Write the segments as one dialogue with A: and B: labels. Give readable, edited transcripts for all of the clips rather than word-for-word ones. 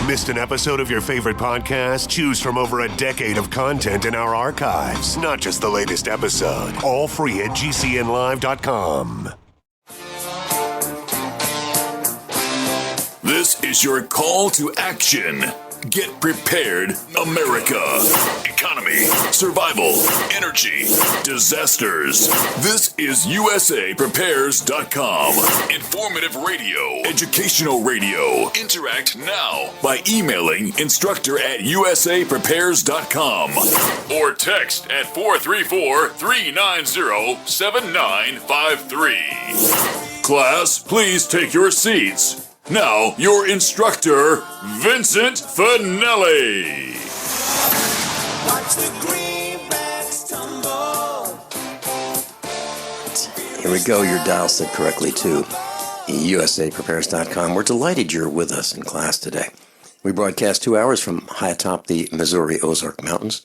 A: Missed an episode of your favorite podcast? Choose from over a decade of content in our archives, not just the latest episode. All free at GCNlive.com.
B: This is your call to action. Get prepared, America. Economy, survival, energy, disasters. This is USAPrepares.com. Informative radio, educational radio. Interact now by emailing instructor@USAPrepares.com or text at 434-390-7953. Class, please take your seats. Now, your instructor, Vincent Finelli.
C: Watch the greenbacks tumble.
D: Here we go. Your dial set correctly to USAPrepares.com. We're delighted you're with us in class today. We broadcast 2 hours from high atop the Missouri Ozark Mountains.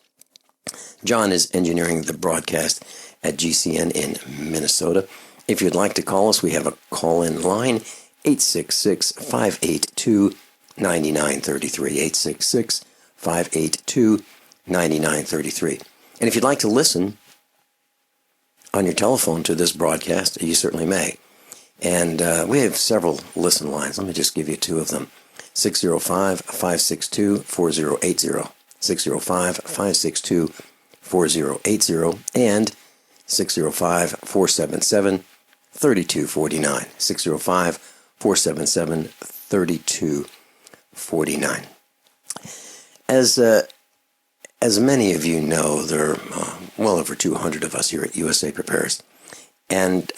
D: John is engineering the broadcast at GCN in Minnesota. If you'd like to call us, we have a call-in line, 866-582-9933, 866-582-9933. And if you'd like to listen on your telephone to this broadcast, you certainly may. And we have several listen lines. Let me just give you two of them. 605-562-4080, 605-562-4080, and 605-477-3249, 605-477-3249. As many of you know, there are well over 200 of us here at USA Prepares. And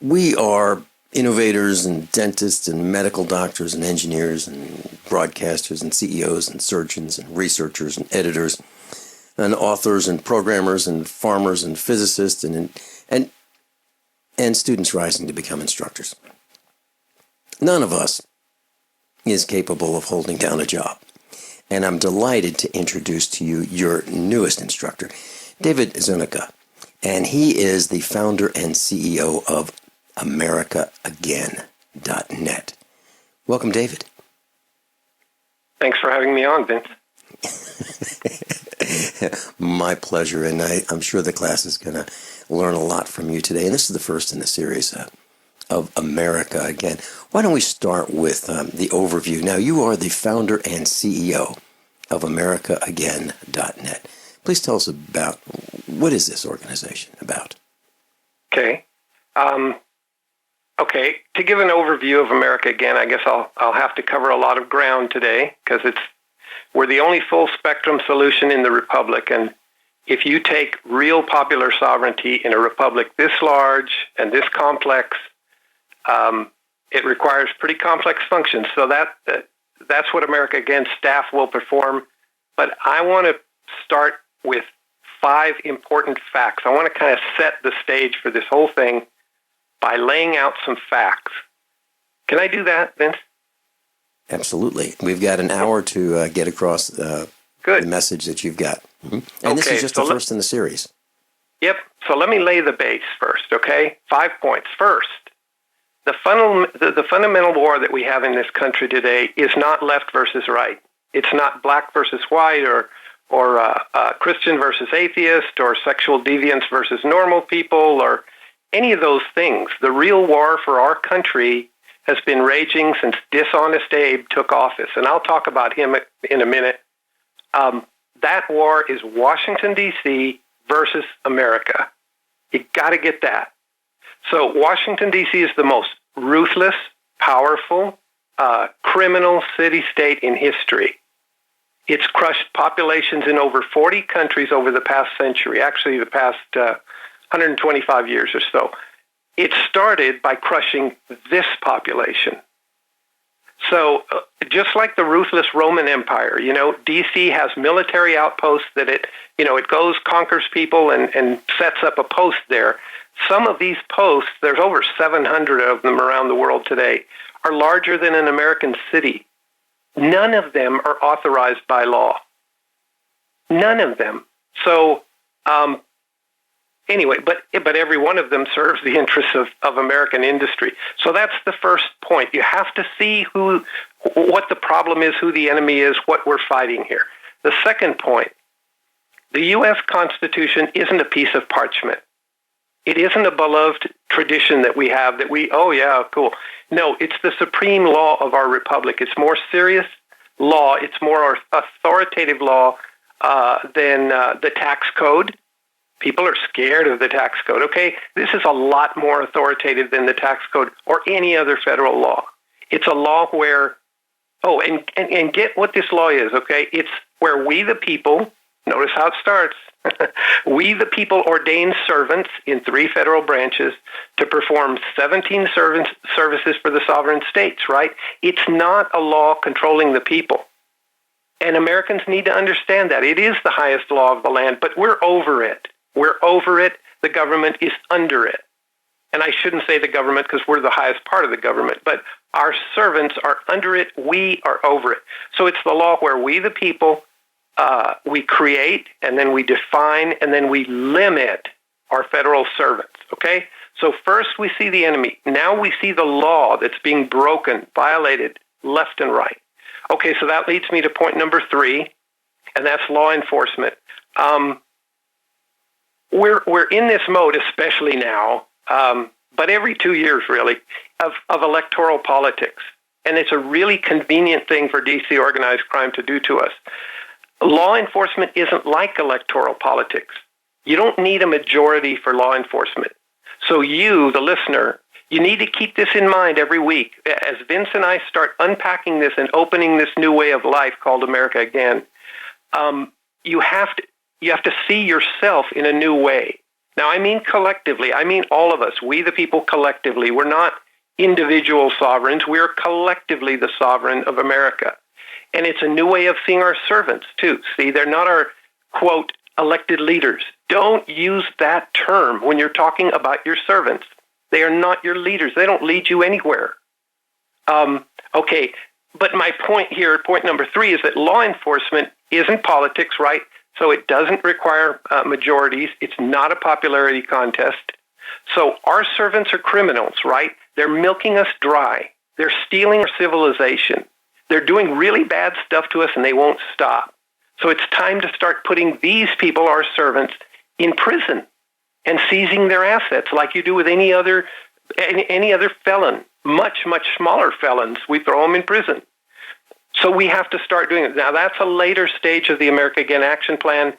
D: we are innovators and dentists and medical doctors and engineers and broadcasters and CEOs and surgeons and researchers and editors and authors and programmers and farmers and physicists and students rising to become instructors. None of us is capable of holding down a job. And I'm delighted to introduce to you your newest instructor, David Zuniga. And he is the founder and CEO of AmericaAgain.net. Welcome, David.
E: Thanks for having me on, Vince.
D: My pleasure, and I'm sure the class is going to learn a lot from you today. And this is the first in the series of America Again. Why don't we start with the overview? Now, you are the founder and CEO of AmericaAgain.net. Please tell us about, what is this organization about?
E: Okay. Okay. To give an overview of America Again, I guess I'll have to cover a lot of ground today because we're the only full-spectrum solution in the Republic, and if you take real popular sovereignty in a republic this large and this complex, it requires pretty complex functions. So that's what America Again staff will perform. But I want to start with 5 important facts. I want to kind of set the stage for this whole thing by laying out some facts. Can I do that, Vince?
D: Absolutely. We've got an hour to get across the message that you've got. Mm-hmm. And this is just the first in the series.
E: Yep. So let me lay the base first, okay? 5 points. First, the fundamental war that we have in this country today is not left versus right. It's not black versus white or Christian versus atheist or sexual deviants versus normal people or any of those things. The real war for our country has been raging since Dishonest Abe took office, and I'll talk about him in a minute. That war is Washington, D.C. versus America. You got to get that. So Washington, D.C. is the most ruthless, powerful, criminal city-state in history. It's crushed populations in over 40 countries over the past century, actually the past 125 years or so. It started by crushing this population. So just like the ruthless Roman Empire, D.C. has military outposts that it goes, conquers people, and sets up a post there. Some of these posts, there's over 700 of them around the world today, are larger than an American city. None of them are authorized by law. None of them. So Anyway, but every one of them serves the interests of American industry. So that's the first point. You have to see what the problem is, who the enemy is, what we're fighting here. The second point, the U.S. Constitution isn't a piece of parchment. It isn't a beloved tradition that we have that oh yeah, cool. No, it's the supreme law of our republic. It's more serious law. It's more authoritative law than the tax code. People are scared of the tax code. Okay, this is a lot more authoritative than the tax code or any other federal law. It's a law where, and get what this law is, okay? It's where we the people, notice how it starts, we the people ordain servants in 3 federal branches to perform 17 services for the sovereign states, right? It's not a law controlling the people. And Americans need to understand that. It is the highest law of the land, but we're over it. We're over it. The government is under it. And I shouldn't say the government because we're the highest part of the government, but our servants are under it. We are over it. So it's the law where we, the people, we create, and then we define, and then we limit our federal servants, okay? So first we see the enemy. Now we see the law that's being broken, violated, left and right. Okay, so that leads me to point number 3, and that's law enforcement. We're in this mode, especially now, but every 2 years, really, of electoral politics. And it's a really convenient thing for D.C. organized crime to do to us. Law enforcement isn't like electoral politics. You don't need a majority for law enforcement. So you, the listener, you need to keep this in mind every week. As Vince and I start unpacking this and opening this new way of life called America Again, you have to see yourself in a new way. Now, I mean collectively. I mean all of us, we the people collectively. We're not individual sovereigns. We're collectively the sovereign of America. And it's a new way of seeing our servants, too. See, they're not our, quote, elected leaders. Don't use that term when you're talking about your servants. They are not your leaders. They don't lead you anywhere. Okay, but my point here, point number 3, is that law enforcement isn't politics, right? So it doesn't require majorities. It's not a popularity contest. So our servants are criminals, right? They're milking us dry. They're stealing our civilization. They're doing really bad stuff to us, and they won't stop. So it's time to start putting these people, our servants, in prison and seizing their assets like you do with any other felon. Much, much smaller felons, we throw them in prison. So we have to start doing it. Now, that's a later stage of the America Again action plan.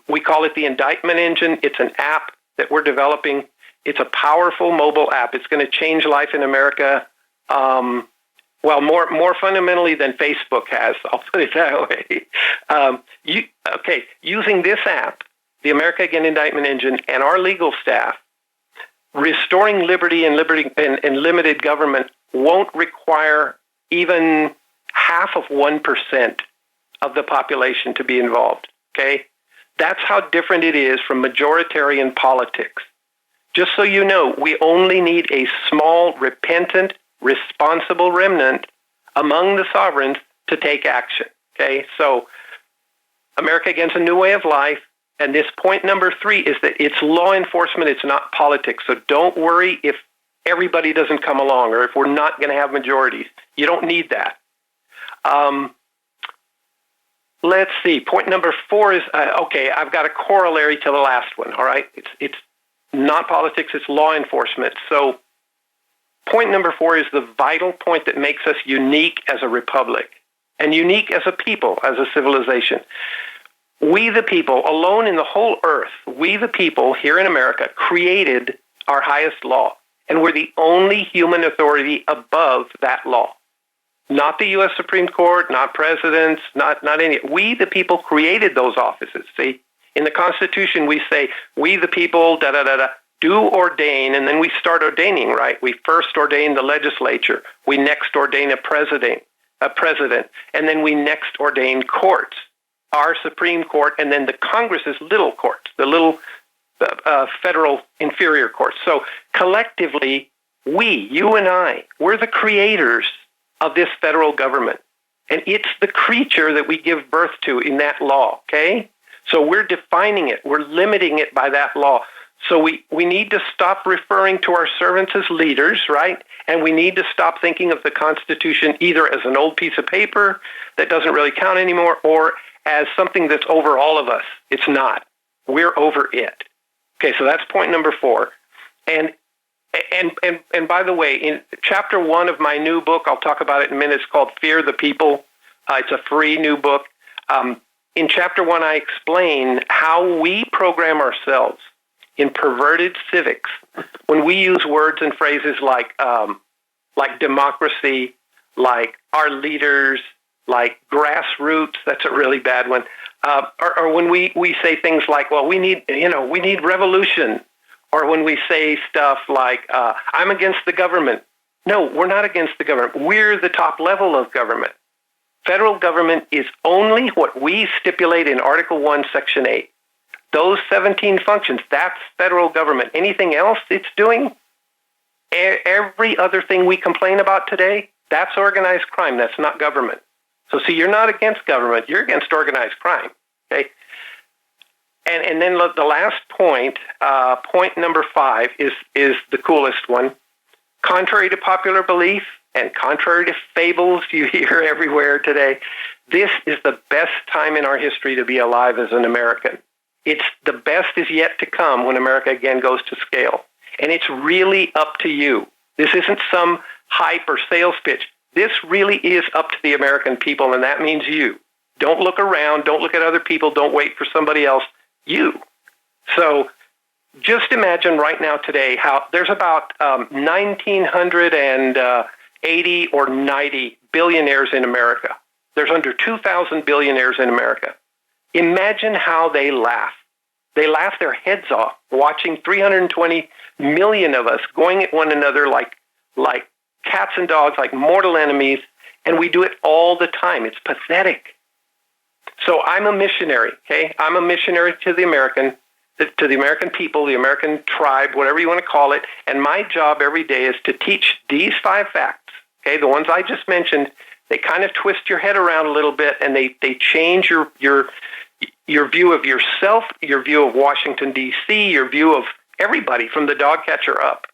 E: We call it the indictment engine. It's an app that we're developing. It's a powerful mobile app. It's going to change life in America, more fundamentally than Facebook has. I'll put it that way. Using this app, the America Again indictment engine, and our legal staff, restoring liberty and limited government won't require even 0.5% of the population to be involved, okay? That's how different it is from majoritarian politics. Just so you know, we only need a small, repentant, responsible remnant among the sovereigns to take action, okay? So America Against a New Way of Life, and this point number 3 is that it's law enforcement, it's not politics. So don't worry if everybody doesn't come along or if we're not going to have majorities. You don't need that. Let's see. Point number 4 is, I've got a corollary to the last one, all right? It's not politics, it's law enforcement. So point number 4 is the vital point that makes us unique as a republic and unique as a people, as a civilization. We the people, alone in the whole earth, we the people here in America created our highest law, and we're the only human authority above that law. Not the U.S. Supreme Court, not presidents, not any. We the people created those offices, see? In the Constitution, we say, we the people, do ordain, and then we start ordaining, right? We first ordain the legislature. We next ordain a president, and then we next ordain courts, our Supreme Court, and then the Congress's little courts, the little federal inferior courts. So collectively, we, you and I, we're the creators of this federal government. And it's the creature that we give birth to in that law, okay? So we're defining it. We're limiting it by that law. So we need to stop referring to our servants as leaders, right? And we need to stop thinking of the Constitution either as an old piece of paper that doesn't really count anymore or as something that's over all of us. It's not. We're over it. Okay, so that's point number 4. And by the way, in chapter 1 of my new book, I'll talk about it in a minute, it's called Fear the People. It's a free new book. In chapter 1, I explain how we program ourselves in perverted civics when we use words and phrases like democracy, like our leaders, like grassroots. That's a really bad one. Or when we say things like, well, we need revolution. Or when we say stuff like, I'm against the government. No, we're not against the government. We're the top level of government. Federal government is only what we stipulate in Article 1, Section 8. Those 17 functions, that's federal government. Anything else it's doing, every other thing we complain about today, that's organized crime. That's not government. So see, you're not against government. You're against organized crime. Okay? And then the last point, point number 5, is the coolest one. Contrary to popular belief and contrary to fables you hear everywhere today, this is the best time in our history to be alive as an American. It's the best is yet to come when America again goes to scale. And it's really up to you. This isn't some hype or sales pitch. This really is up to the American people, and that means you. Don't look around. Don't look at other people. Don't wait for somebody else. You. So just imagine right now today how there's about 1,980 or 90 billionaires in America. There's under 2,000 billionaires in America. Imagine how they laugh. They laugh their heads off watching 320 million of us going at one another like cats and dogs, like mortal enemies, and we do it all the time. It's pathetic. So I'm a missionary, okay? I'm a missionary to the American people, the American tribe, whatever you want to call it, and my job every day is to teach these 5 facts, okay? The ones I just mentioned, they kind of twist your head around a little bit, and they change your view of yourself, your view of Washington, D.C., your view of everybody from the dog catcher up.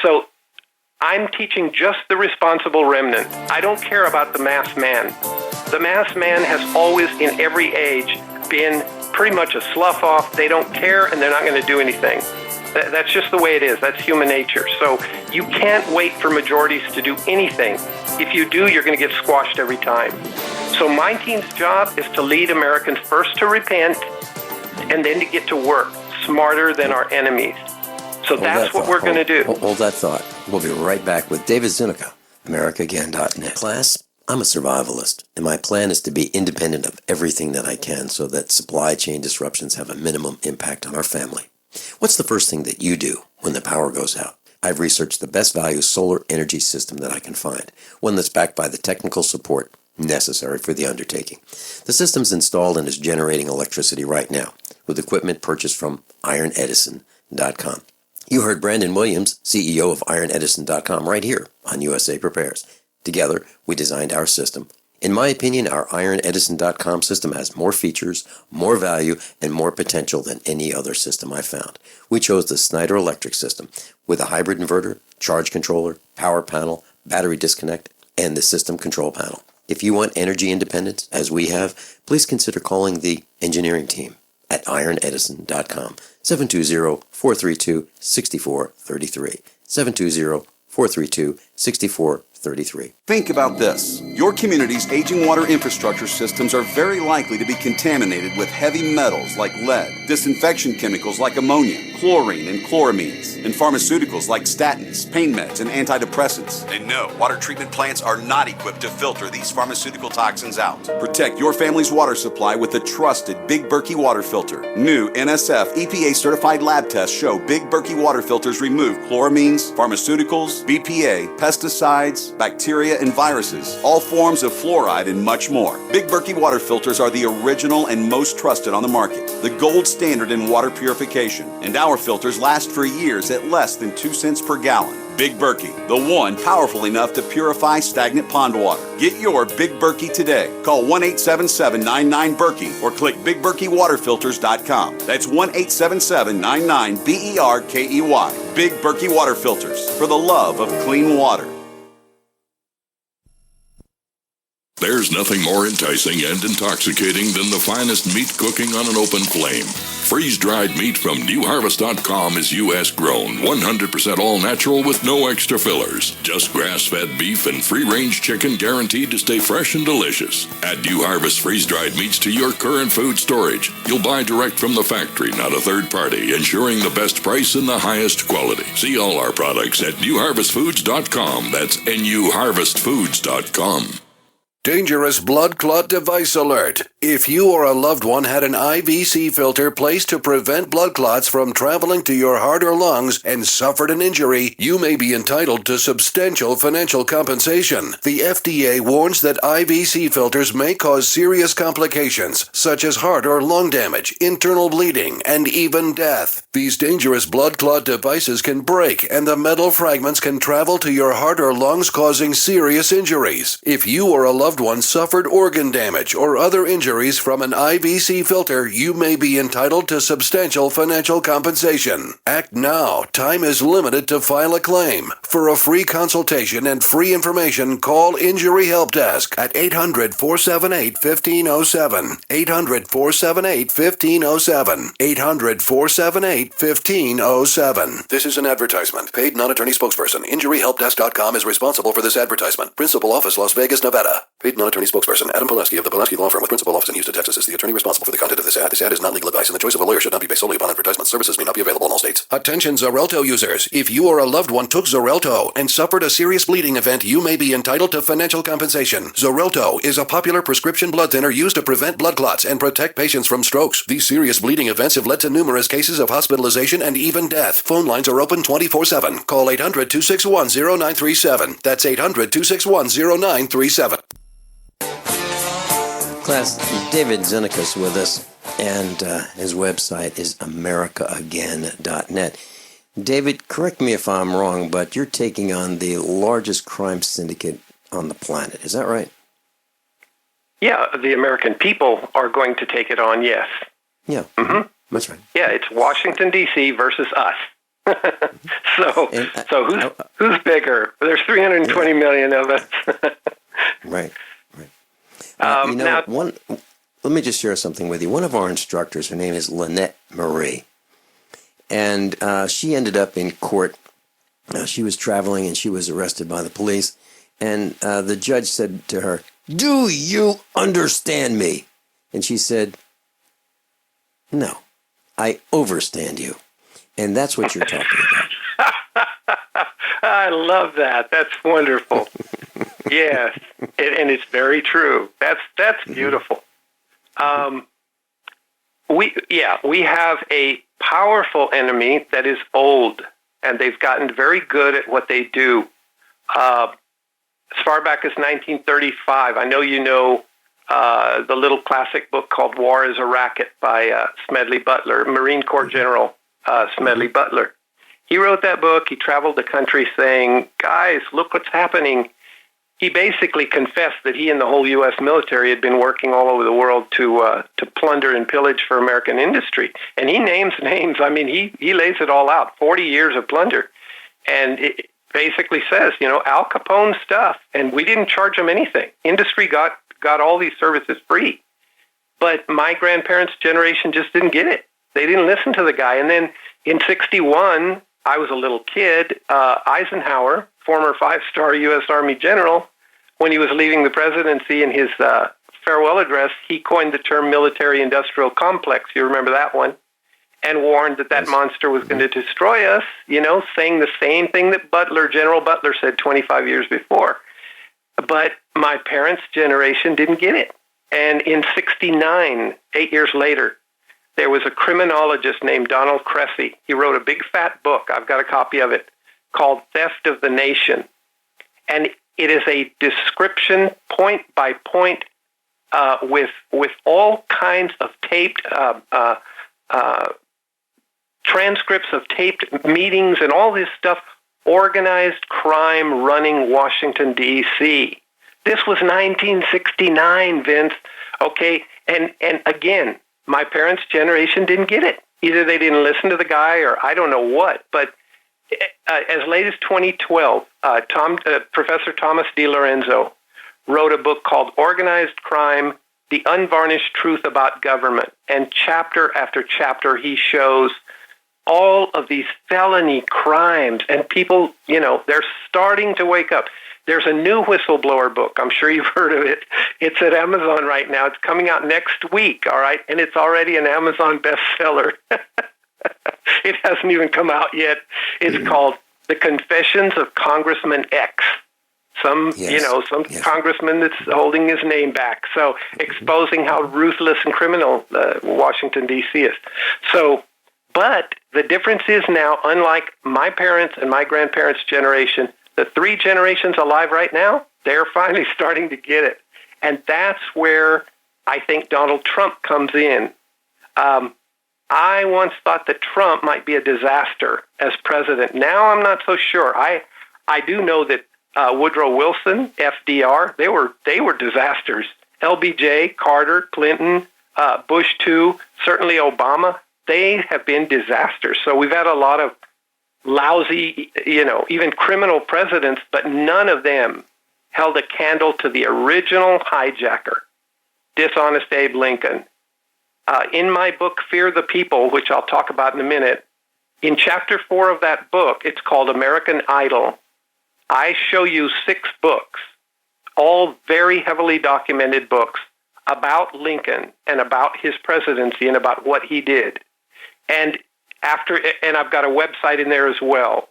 E: So I'm teaching just the responsible remnant. I don't care about the mass man. The mass man has always, in every age, been pretty much a slough off. They don't care, and they're not going to do anything. That's just the way it is. That's human nature. So you can't wait for majorities to do anything. If you do, you're going to get squashed every time. So my team's job is to lead Americans first to repent and then to get to work smarter than our enemies. So that's what we're going to do.
D: Hold that thought. We'll be right back with David Zuniga, AmericaAgain.net. Class, I'm a survivalist, and my plan is to be independent of everything that I can so that supply chain disruptions have a minimum impact on our family. What's the first thing that you do when the power goes out? I've researched the best value solar energy system that I can find, one that's backed by the technical support necessary for the undertaking. The system's installed and is generating electricity right now with equipment purchased from IronEdison.com. You heard Brandon Williams, CEO of IronEdison.com, right here on USA Prepares. Together, we designed our system. In my opinion, our IronEdison.com system has more features, more value, and more potential than any other system I've found. We chose the Snyder Electric system with a hybrid inverter, charge controller, power panel, battery disconnect, and the system control panel. If you want energy independence, as we have, please consider calling the engineering team at IronEdison.com, 720-432-6433, 720-432-6433.
F: Think about this. Your community's aging water infrastructure systems are very likely to be contaminated with heavy metals like lead, disinfection chemicals like ammonia, chlorine and chloramines, and pharmaceuticals like statins, pain meds, and antidepressants. And no, water treatment plants are not equipped to filter these pharmaceutical toxins out. Protect your family's water supply with the trusted Big Berkey water filter. New NSF EPA-certified lab tests show Big Berkey water filters remove chloramines, pharmaceuticals, BPA, pesticides, bacteria, and viruses, all forms of fluoride, and much more. Big Berkey water filters are the original and most trusted on the market, the gold standard in water purification, and our filters last for years at less than 2 cents per gallon. Big Berkey, the one powerful enough to purify stagnant pond water. Get your Big Berkey today. Call 1-877-99-BERKEY or click BigBerkeyWaterFilters.com. That's 1-877-99-BERKEY. Big Berkey Water Filters, for the love of clean water.
B: There's nothing more enticing and intoxicating than the finest meat cooking on an open flame. Freeze-dried meat from NewHarvest.com is U.S. grown, 100% all-natural with no extra fillers. Just grass-fed beef and free-range chicken guaranteed to stay fresh and delicious. Add New Harvest freeze-dried meats to your current food storage. You'll buy direct from the factory, not a third party, ensuring the best price and the highest quality. See all our products at NewHarvestFoods.com. That's NewHarvestFoods.com.
G: Dangerous blood clot device alert. If you or a loved one had an IVC filter placed to prevent blood clots from traveling to your heart or lungs and suffered an injury, you may be entitled to substantial financial compensation. The FDA warns that IVC filters may cause serious complications, such as heart or lung damage, internal bleeding, and even death. These dangerous blood clot devices can break, and the metal fragments can travel to your heart or lungs, causing serious injuries. If you or a loved one suffered organ damage or other injuries from an IVC filter, you may be entitled to substantial financial compensation. Act now. Time is limited to file a claim. For a free consultation and free information, call Injury Help Desk at 800-478-1507. 800-478-1507. 800-478-1507. This is an advertisement. Paid non-attorney spokesperson. InjuryHelpDesk.com is responsible for this advertisement. Principal office, Las Vegas, Nevada. Paid non-attorney spokesperson Adam Pileski of the Pileski Law Firm with principal office in Houston, Texas is the attorney responsible for the content of this ad. This ad is not legal advice, and the choice of a lawyer should not be based solely upon advertisement. Services may not be available in all states. Attention Xarelto users. If you or a loved one took Xarelto and suffered a serious bleeding event, you may be entitled to financial compensation. Xarelto is a popular prescription blood thinner used to prevent blood clots and protect patients from strokes. These serious bleeding events have led to numerous cases of hospitalization and even death. Phone lines are open 24/7. Call 800-261-0937. That's 800-261-0937.
D: Class, David Zuniga's with us, and his website is americaagain.net. David, correct me if I'm wrong, but you're taking on the largest crime syndicate on the planet. Is that right?
E: Yeah, the American people are going to take it on, yes.
D: Yeah, that's right.
E: Yeah, it's Washington, D.C. versus us. So who's bigger? There's 320 million of us.
D: Right. Let me just share something with you. One of our instructors, her name is Lynette Marie, and she ended up in court. She was traveling and she was arrested by the police, and the judge said to her, "Do you understand me?" And she said, "No, I overstand you." And that's what you're talking about.
E: I love that. That's wonderful. Yes, and it's very true. That's beautiful. We have a powerful enemy that is old, and they've gotten very good at what they do. As far back as 1935, I know you know the little classic book called War is a Racket by Smedley Butler, Marine Corps General Smedley Butler. He wrote that book. He traveled the country saying, "Guys, look what's happening." He basically confessed that he and the whole U.S. military had been working all over the world to plunder and pillage for American industry. And he names names. I mean, he lays it all out, 40 years of plunder. And it basically says, Al Capone stuff, and we didn't charge him anything. Industry got all these services free. But my grandparents' generation just didn't get it. They didn't listen to the guy. And then in 1961, I was a little kid, Eisenhower, former 5-star U.S. Army general, when he was leaving the presidency in his farewell address, he coined the term military-industrial complex. You remember that one? And warned that monster was going to destroy us, saying the same thing that General Butler said 25 years before. But my parents' generation didn't get it. And in 1969, 8 years later, there was a criminologist named Donald Cressy. He wrote a big fat book, I've got a copy of it, called Theft of the Nation. And it is a description point by point with all kinds of taped transcripts of taped meetings and all this stuff, organized crime running Washington, D.C. This was 1969, Vince. Okay, and again, my parents' generation didn't get it. Either they didn't listen to the guy or I don't know what. But as late as 2012, Professor Thomas DiLorenzo wrote a book called Organized Crime, The Unvarnished Truth About Government. And chapter after chapter, he shows all of these felony crimes. And people, they're starting to wake up. There's a new whistleblower book. I'm sure you've heard of it. It's at Amazon right now. It's coming out next week, all right? And it's already an Amazon bestseller. It hasn't even come out yet. It's called The Confessions of Congressman X. Some congressman that's holding his name back. So exposing how ruthless and criminal Washington, D.C. is. So, but the difference is now, unlike my parents and my grandparents' generation, the 3 generations alive right now, they're finally starting to get it. And that's where I think Donald Trump comes in. I once thought that Trump might be a disaster as president. Now I'm not so sure. I do know that Woodrow Wilson, FDR, they were disasters. LBJ, Carter, Clinton, Bush II, certainly Obama, they have been disasters. So we've had a lot of lousy, even criminal presidents, but none of them held a candle to the original hijacker, dishonest Abe Lincoln. In my book, Fear the People, which I'll talk about in a minute, in chapter 4 of that book, it's called American Idol. I show you 6 books, all very heavily documented books about Lincoln and about his presidency and about what he did. And I've got a website in there as well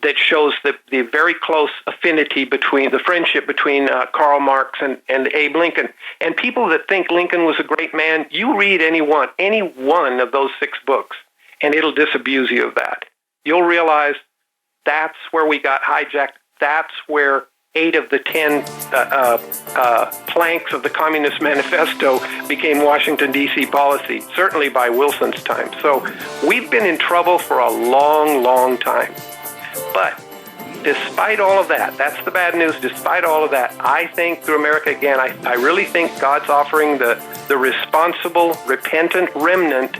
E: that shows the very close affinity between the friendship between Karl Marx and Abe Lincoln. And people that think Lincoln was a great man, you read any one of those 6 books, and it'll disabuse you of that. You'll realize that's where we got hijacked. That's where 8 of the 10 planks of the Communist Manifesto became Washington, D.C. policy, certainly by Wilson's time. So we've been in trouble for a long, long time. But despite all of that, that's the bad news. Despite all of that, I think through America again, I really think God's offering the responsible, repentant remnant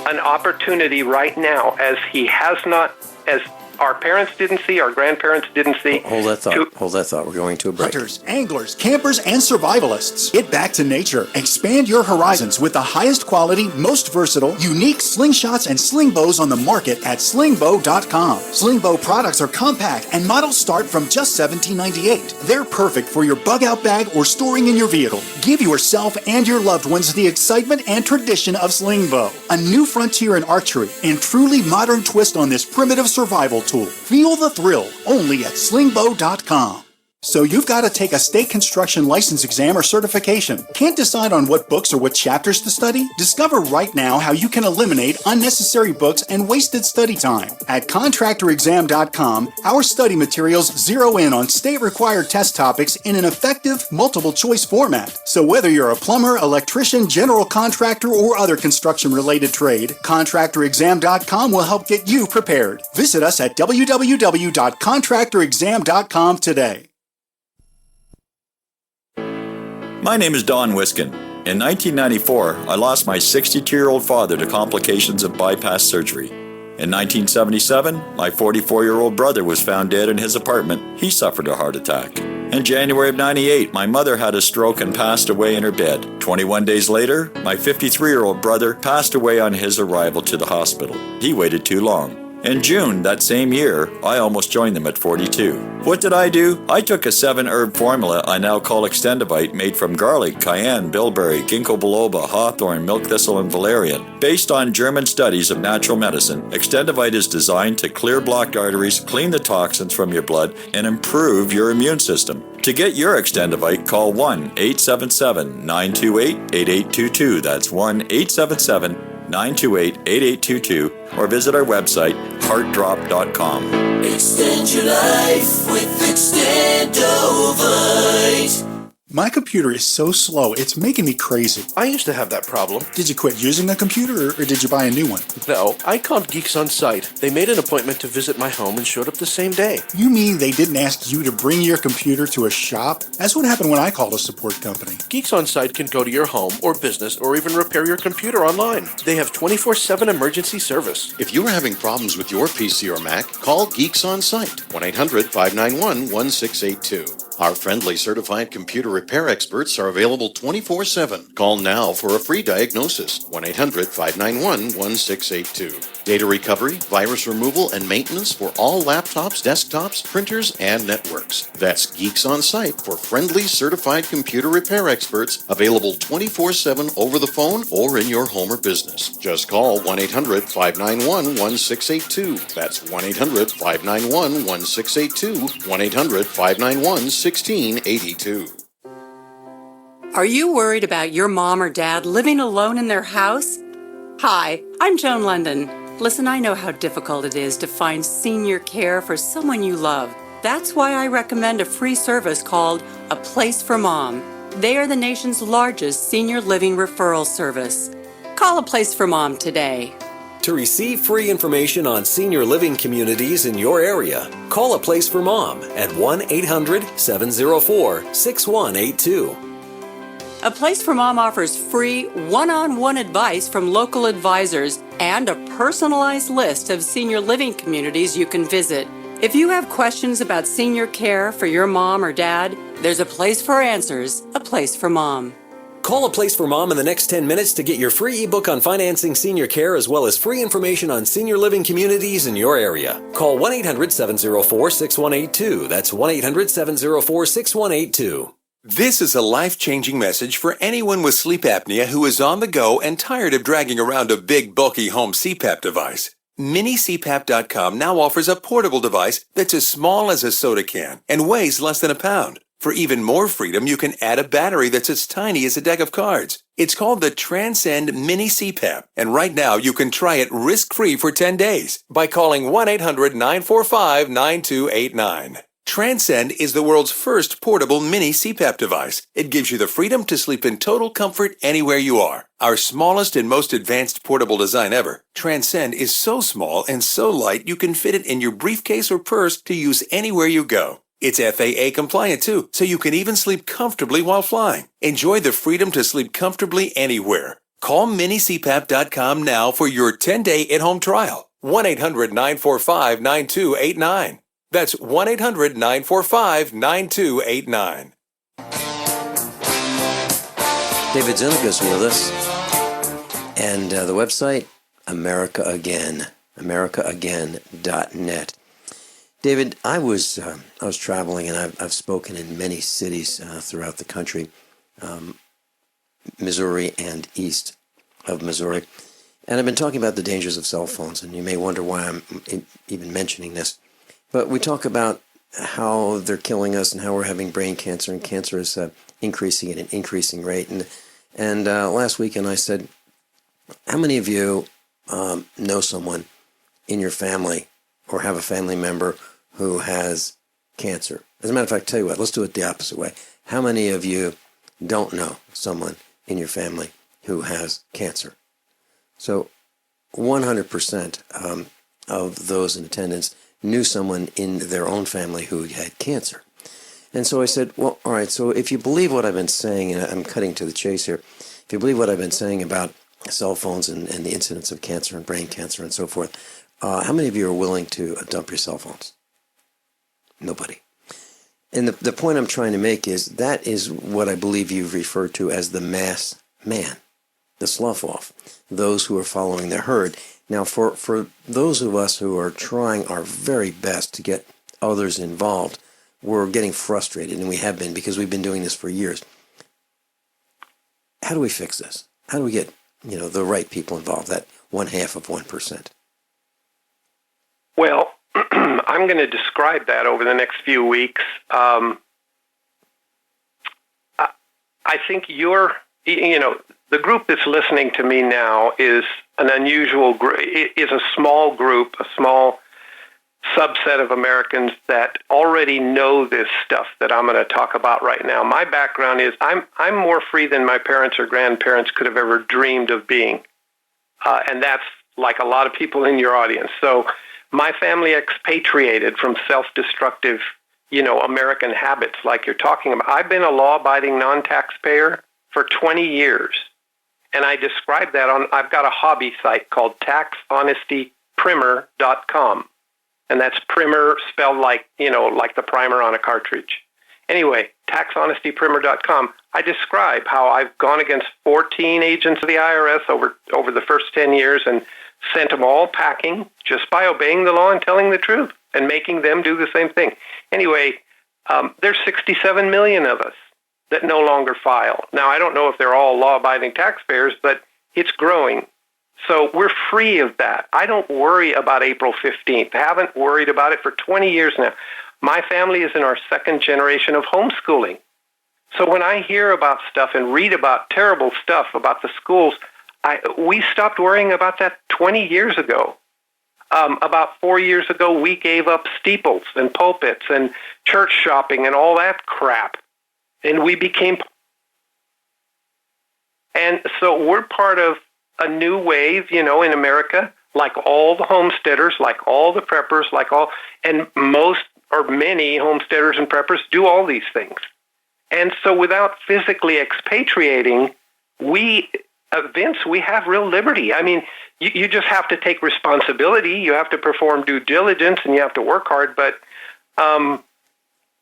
E: an opportunity right now, as he has not, as our parents didn't see, our grandparents didn't see.
D: Hold that thought. We're going to a break.
H: Hunters, anglers, campers, and survivalists. Get back to nature. Expand your horizons with the highest quality, most versatile, unique slingshots and sling bows on the market at slingbow.com. Slingbow products are compact and models start from just $17.98. They're perfect for your bug-out bag or storing in your vehicle. Give yourself and your loved ones the excitement and tradition of Slingbow, a new frontier in archery and truly modern twist on this primitive survival tool. Feel the thrill only at slingbow.com. So you've got to take a state construction license exam or certification. Can't decide on what books or what chapters to study? Discover right now how you can eliminate unnecessary books and wasted study time. At contractorexam.com, our study materials zero in on state-required test topics in an effective, multiple-choice format. So whether you're a plumber, electrician, general contractor, or other construction-related trade, contractorexam.com will help get you prepared. Visit us at www.contractorexam.com today.
I: My name is Don Wiskin. In 1994, I lost my 62-year-old father to complications of bypass surgery. In 1977, my 44-year-old brother was found dead in his apartment. He suffered a heart attack. In January of 98, my mother had a stroke and passed away in her bed. 21 days later, my 53-year-old brother passed away on his arrival to the hospital. He waited too long. In June that same year, I almost joined them at 42. What did I do? I took a 7-herb formula I now call Extendivite, made from garlic, cayenne, bilberry, ginkgo biloba, hawthorn, milk thistle, and valerian. Based on German studies of natural medicine, Extendivite is designed to clear blocked arteries, clean the toxins from your blood, and improve your immune system. To get your Extendivite, call 1-877-928-8822. That's 1-877-928-8822, or visit our website, heartdrop.com.
C: Extend your life with Extendovite.
H: My computer is so slow, it's making me crazy.
J: I used to have that problem.
H: Did you quit using a computer or did you buy a new one?
J: No, I called Geeks On Site. They made an appointment to visit my home and showed up the same day.
H: You mean they didn't ask you to bring your computer to a shop? That's what happened when I called a support company.
J: Geeks On Site can go to your home or business or even repair your computer online. They have 24/7 emergency service.
K: If you are having problems with your PC or Mac, call Geeks On Site, 1-800-591-1682. Our friendly certified computer repair experts are available 24/7. Call now for a free diagnosis, 1-800-591-1682. Data recovery, virus removal, and maintenance for all laptops, desktops, printers, and networks. That's Geeks On Site for friendly certified computer repair experts, available 24/7 over the phone or in your home or business. Just call 1-800-591-1682. That's 1-800-591-1682, 1-800-591-1682.
L: Are you worried about your mom or dad living alone in their house? Hi, I'm Joan London. Listen, I know how difficult it is to find senior care for someone you love. That's why I recommend a free service called A Place for Mom. They are the nation's largest senior living referral service. Call A Place for Mom today.
M: To receive free information on senior living communities in your area, call A Place for Mom at 1-800-704-6182.
L: A Place for Mom offers free one-on-one advice from local advisors and a personalized list of senior living communities you can visit. If you have questions about senior care for your mom or dad, there's a place for answers, A Place for Mom.
M: Call A Place for Mom in the next 10 minutes to get your free ebook on financing senior care as well as free information on senior living communities in your area. Call 1-800-704-6182. That's 1-800-704-6182.
N: This is a life-changing message for anyone with sleep apnea who is on the go and tired of dragging around a big, bulky home CPAP device. MiniCPAP.com now offers a portable device that's as small as a soda can and weighs less than a pound. For even more freedom, you can add a battery that's as tiny as a deck of cards. It's called the Transcend Mini CPAP, and right now you can try it risk-free for 10 days by calling 1-800-945-9289. Transcend is the world's first portable mini CPAP device. It gives you the freedom to sleep in total comfort anywhere you are. Our smallest and most advanced portable design ever, Transcend is so small and so light you can fit it in your briefcase or purse to use anywhere you go. It's FAA compliant too, so you can even sleep comfortably while flying. Enjoy the freedom to sleep comfortably anywhere. Call minicpap.com now for your 10-day at-home trial. 1-800-945-9289. That's 1-800-945-9289.
D: David Zuniga is with us. And the website, AmericaAgain.net. David, I was traveling, and I've spoken in many cities throughout the country, Missouri and east of Missouri, and I've been talking about the dangers of cell phones, and you may wonder why I'm even mentioning this, but we talk about how they're killing us and how we're having brain cancer, and cancer is increasing at an increasing rate, and last weekend I said, how many of you know someone in your family or have a family member who has cancer? As a matter of fact, tell you what, let's do it the opposite way. How many of you don't know someone in your family who has cancer? So 100% of those in attendance knew someone in their own family who had cancer. And so I said, well, all right, so if you believe what I've been saying, and I'm cutting to the chase here, if you believe what I've been saying about cell phones and the incidence of cancer and brain cancer and so forth, how many of you are willing to dump your cell phones? Nobody. And the point I'm trying to make is that is what I believe you've referred to as the mass man, the slough-off, those who are following the herd. Now, for those of us who are trying our very best to get others involved, we're getting frustrated, and we have been because we've been doing this for years. How do we fix this? How do we get the right people involved, that 1/2%?
E: Well, I'm going to describe that over the next few weeks. I think the group that's listening to me now is an unusual group, is a small group, a small subset of Americans that already know this stuff that I'm going to talk about right now. My background is I'm more free than my parents or grandparents could have ever dreamed of being. And that's like a lot of people in your audience. So my family expatriated from self-destructive, American habits like you're talking about. I've been a law-abiding non-taxpayer for 20 years. And I describe that I've got a hobby site called taxhonestyprimer.com. And that's primer spelled like the primer on a cartridge. Anyway, taxhonestyprimer.com. I describe how I've gone against 14 agents of the IRS over the first 10 years and sent them all packing just by obeying the law and telling the truth and making them do the same thing. Anyway, there's 67 million of us that no longer file. Now, I don't know if they're all law-abiding taxpayers, but it's growing. So we're free of that. I don't worry about April 15th. I haven't worried about it for 20 years now. My family is in our second generation of homeschooling. So when I hear about stuff and read about terrible stuff about the schools, we stopped worrying about that 20 years ago. About 4 years ago, we gave up steeples and pulpits and church shopping and all that crap. And we became... And so we're part of a new wave, in America, like all the homesteaders, like all the preppers, and most or many homesteaders and preppers do all these things. And so without physically expatriating, Vince, we have real liberty. I mean, you just have to take responsibility. You have to perform due diligence, and you have to work hard. But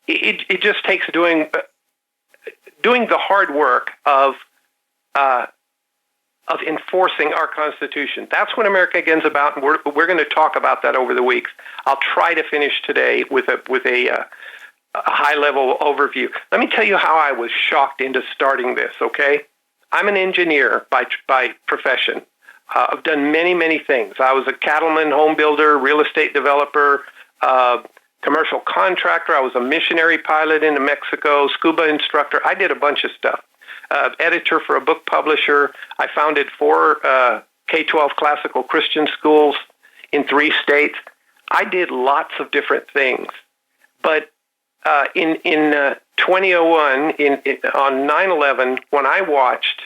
E: it just takes doing the hard work of enforcing our Constitution. That's what America Again's about, and we're going to talk about that over the weeks. I'll try to finish today with a high-level overview. Let me tell you how I was shocked into starting this, okay? I'm an engineer by profession. I've done many, many things. I was a cattleman, home builder, real estate developer, commercial contractor. I was a missionary pilot into Mexico, scuba instructor. I did a bunch of stuff. Editor for a book publisher. I founded 4 K-12 classical Christian schools in 3 states. I did lots of different things. But in 2001, on 9/11, when I watched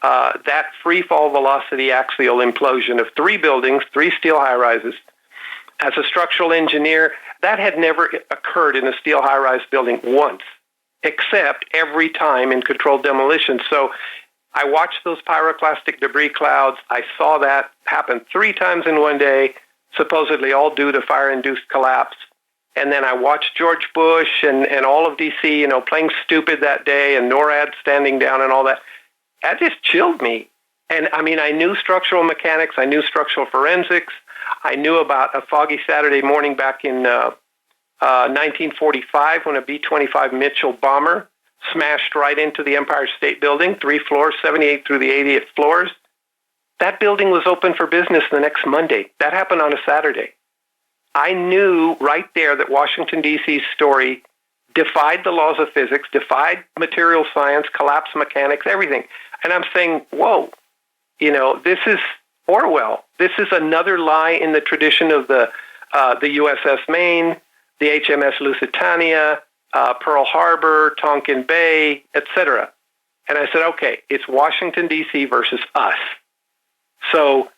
E: that free fall velocity axial implosion of 3 buildings, 3 steel high-rises, as a structural engineer, that had never occurred in a steel high-rise building once, except every time in controlled demolition. So I watched those pyroclastic debris clouds. I saw that happen 3 times in one day, supposedly all due to fire-induced collapse. And then I watched George Bush and all of D.C., playing stupid that day, and NORAD standing down and all that. That just chilled me. And, I mean, I knew structural mechanics. I knew structural forensics. I knew about a foggy Saturday morning back in 1945 when a B-25 Mitchell bomber smashed right into the Empire State Building, 3 floors, 78 through the 80th floors. That building was open for business the next Monday. That happened on a Saturday. I knew right there that Washington, D.C.'s story defied the laws of physics, defied material science, collapse mechanics, everything. And I'm saying, whoa, this is Orwell. This is another lie in the tradition of the USS Maine, the HMS Lusitania, Pearl Harbor, Tonkin Bay, etc. And I said, okay, it's Washington, D.C. versus us. So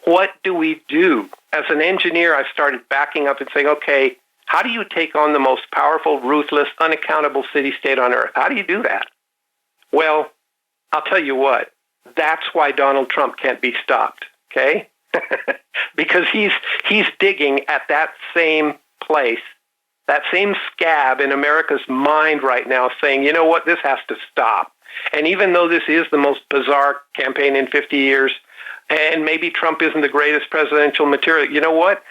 E: what do we do? As an engineer, I started backing up and saying, okay, how do you take on the most powerful, ruthless, unaccountable city-state on earth? How do you do that? Well, I'll tell you what, that's why Donald Trump can't be stopped, okay? Because he's digging at that same place, that same scab in America's mind right now, saying, you know what, this has to stop. And even though this is the most bizarre campaign in 50 years, and maybe Trump isn't the greatest presidential material, you know what?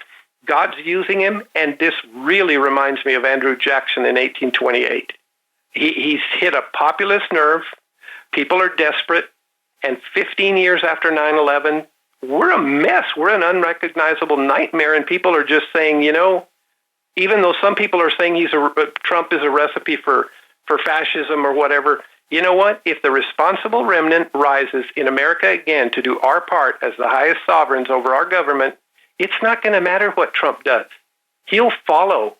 E: God's using him, and this really reminds me of Andrew Jackson in 1828. He's hit a populist nerve. People are desperate. And 15 years after 9/11, we're a mess. We're an unrecognizable nightmare, and people are just saying, even though some people are saying Trump is a recipe for fascism or whatever, you know what? If the responsible remnant rises in America again to do our part as the highest sovereigns over our government, it's not going to matter what Trump does. He'll follow.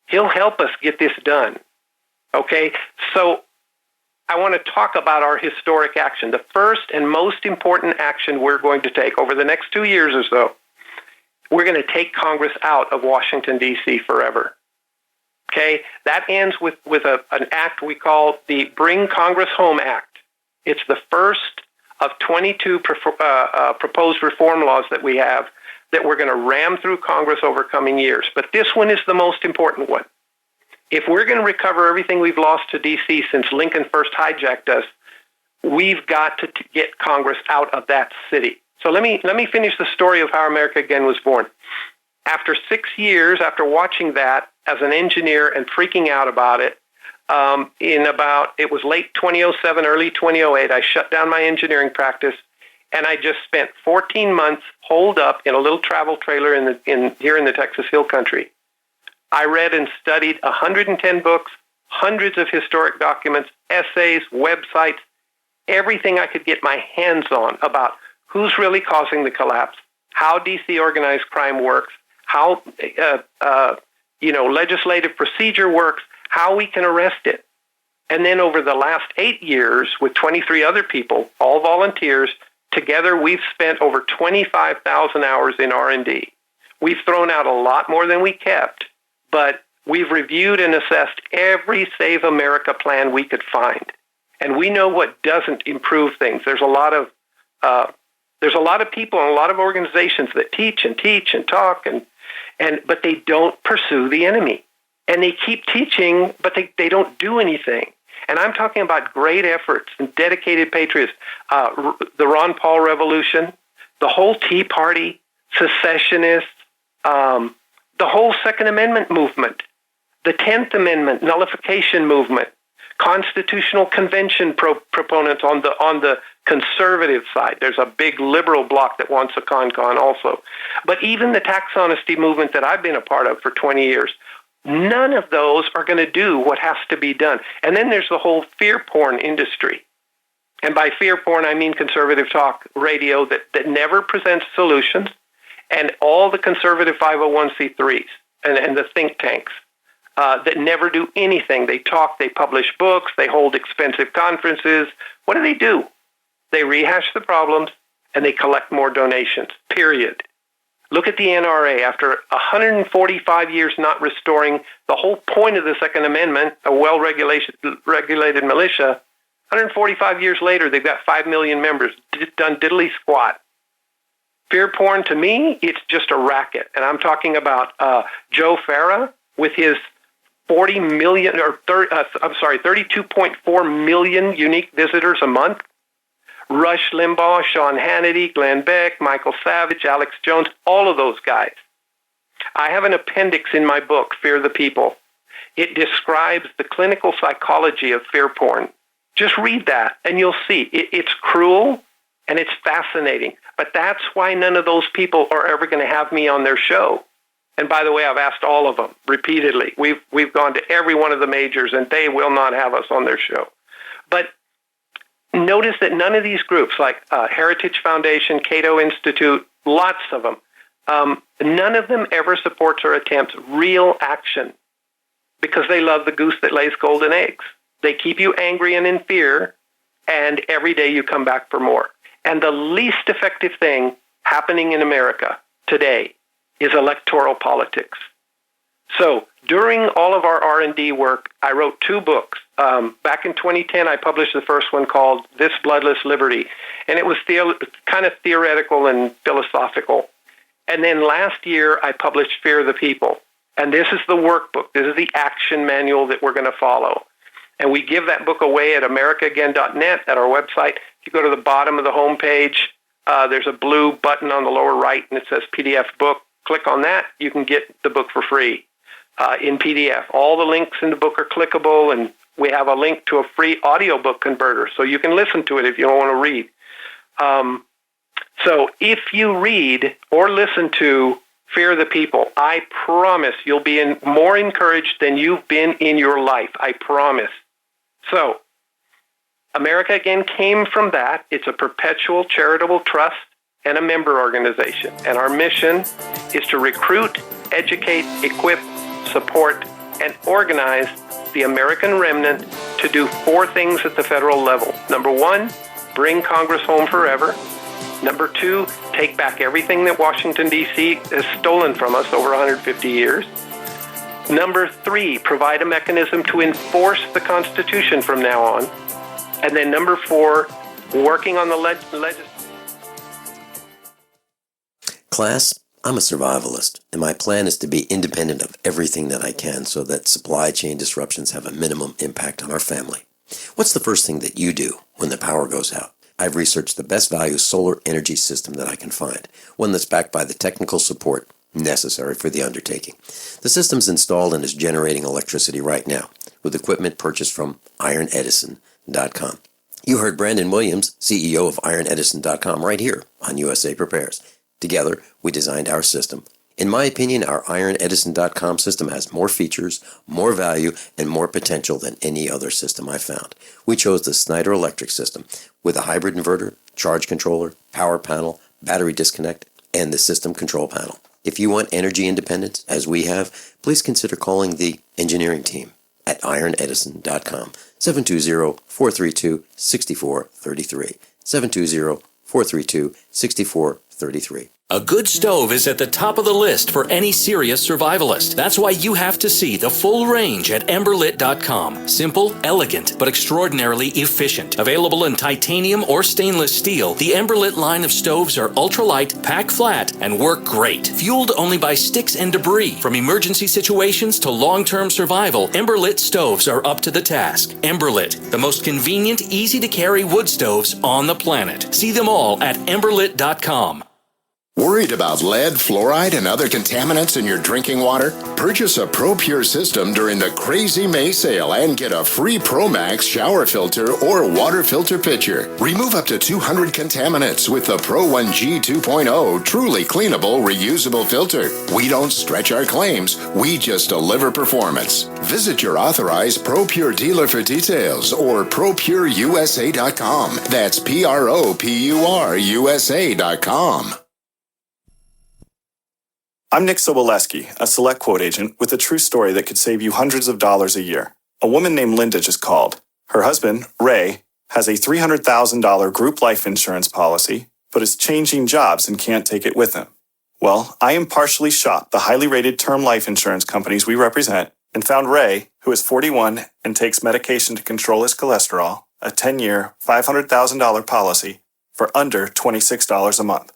E: He'll help us get this done. Okay? So I want to talk about our historic action. The first and most important action we're going to take over the next 2 years or so, we're going to take Congress out of Washington, D.C. forever. Okay? That ends with an act we call the Bring Congress Home Act. It's the first of 22 proposed reform laws that we have that we're going to ram through Congress over coming years. But this one is the most important one. If we're going to recover everything we've lost to D.C. since Lincoln first hijacked us, we've got to get Congress out of that city. So let me finish the story of how America Again was born. After 6 years, after watching that as an engineer and freaking out about it, it was late 2007, early 2008, I shut down my engineering practice, and I just spent 14 months holed up in a little travel trailer here in the Texas Hill Country. I read and studied 110 books, hundreds of historic documents, essays, websites, everything I could get my hands on about who's really causing the collapse, how D.C. organized crime works, how legislative procedure works, how we can arrest it. And then over the last 8 years, with 23 other people, all volunteers, together we've spent over 25,000 hours in R&D. We've thrown out a lot more than we kept, but we've reviewed and assessed every Save America plan we could find. And we know what doesn't improve things. There's a lot of people and a lot of organizations that teach and talk, but they don't pursue the enemy. And they keep teaching, but they don't do anything. And I'm talking about great efforts and dedicated patriots. The Ron Paul Revolution, the whole Tea Party, secessionists, the whole Second Amendment movement, the 10th Amendment nullification movement, Constitutional Convention proponents on the conservative side. There's a big liberal bloc that wants a con also. But even the tax honesty movement that I've been a part of for 20 years, none of those are going to do what has to be done. And then there's the whole fear porn industry. And by fear porn, I mean conservative talk radio that never presents solutions, and all the conservative 501c3s and the think tanks that never do anything. They talk, they publish books, they hold expensive conferences. What do? They rehash the problems, and they collect more donations, period. Look at the NRA. After 145 years not restoring the whole point of the Second Amendment, a well-regulated militia, 145 years later, they've got 5 million members, done diddly squat. Fear porn, to me, it's just a racket. And I'm talking about Joe Farah with his 32.4 million unique visitors a month. Rush Limbaugh, Sean Hannity, Glenn Beck, Michael Savage, Alex Jones, all of those guys. I have an appendix in my book, Fear the People. It describes the clinical psychology of fear porn. Just read that, and you'll see. It's cruel, and it's fascinating. But that's why none of those people are ever going to have me on their show. And by the way, I've asked all of them repeatedly. We've gone to every one of the majors, and they will not have us on their show. But notice that none of these groups, like Heritage Foundation, Cato Institute, lots of them, none of them ever supports or attempts real action because they love the goose that lays golden eggs. They keep you angry and in fear, and every day you come back for more. And the least effective thing happening in America today is electoral politics. So during all of our R&D work, I wrote 2 books. Back in 2010, I published the first one called This Bloodless Liberty, and it was kind of theoretical and philosophical. And then last year, I published Fear the People, and this is the workbook. This is the action manual that we're going to follow. And we give that book away at americaagain.net at our website. If you go to the bottom of the homepage, there's a blue button on the lower right, and it says PDF book. Click on that. You can get the book for free in PDF. All the links in the book are clickable, and we have a link to a free audiobook converter, so you can listen to it if you don't want to read. So if you read or listen to Fear the People, I promise you'll be more encouraged than you've been in your life. I promise. So America Again came from that. It's a perpetual charitable trust and a member organization. And our mission is to recruit, educate, equip, support, and organize the American remnant to do 4 things at the federal level. Number 1, bring Congress home forever. Number 2, take back everything that Washington, D.C. has stolen from us over 150 years. Number 3, provide a mechanism to enforce the Constitution from now on. And then number 4, working on the legislation.
D: Class, I'm a survivalist, and my plan is to be independent of everything that I can so that supply chain disruptions have a minimum impact on our family. What's the first thing that you do when the power goes out? I've researched the best value solar energy system that I can find, one that's backed by the technical support necessary for the undertaking. The system's installed and is generating electricity right now, with equipment purchased from IronEdison.com. You heard Brandon Williams, CEO of IronEdison.com, right here on USA Prepares. Together, we designed our system. In my opinion, our IronEdison.com system has more features, more value, and more potential than any other system I've found. We chose the Snyder Electric system with a hybrid inverter, charge controller, power panel, battery disconnect, and the system control panel. If you want energy independence, as we have, please consider calling the engineering team at IronEdison.com, 720-432-6433, 720-432-6433.
O: A good stove is at the top of the list for any serious survivalist. That's why you have to see the full range at emberlit.com. Simple, elegant, but extraordinarily efficient. Available in titanium or stainless steel, the Emberlit line of stoves are ultralight, pack flat, and work great. Fueled only by sticks and debris. From emergency situations to long-term survival, Emberlit stoves are up to the task. Emberlit, the most convenient, easy-to-carry wood stoves on the planet. See them all at emberlit.com.
P: Worried about lead, fluoride, and other contaminants in your drinking water? Purchase a ProPure system during the Crazy May sale and get a free ProMax shower filter or water filter pitcher. Remove up to 200 contaminants with the Pro 1G 2.0 truly cleanable, reusable filter. We don't stretch our claims, we just deliver performance. Visit your authorized ProPure dealer for details or ProPureUSA.com. That's ProPureUSA.com.
Q: I'm Nick Soboleski, a Select Quote agent with a true story that could save you hundreds of dollars a year. A woman named Linda just called. Her husband, Ray, has a $300,000 group life insurance policy, but is changing jobs and can't take it with him. Well, I impartially shopped the highly rated term life insurance companies we represent and found Ray, who is 41 and takes medication to control his cholesterol, a 10-year, $500,000 policy for under $26 a month.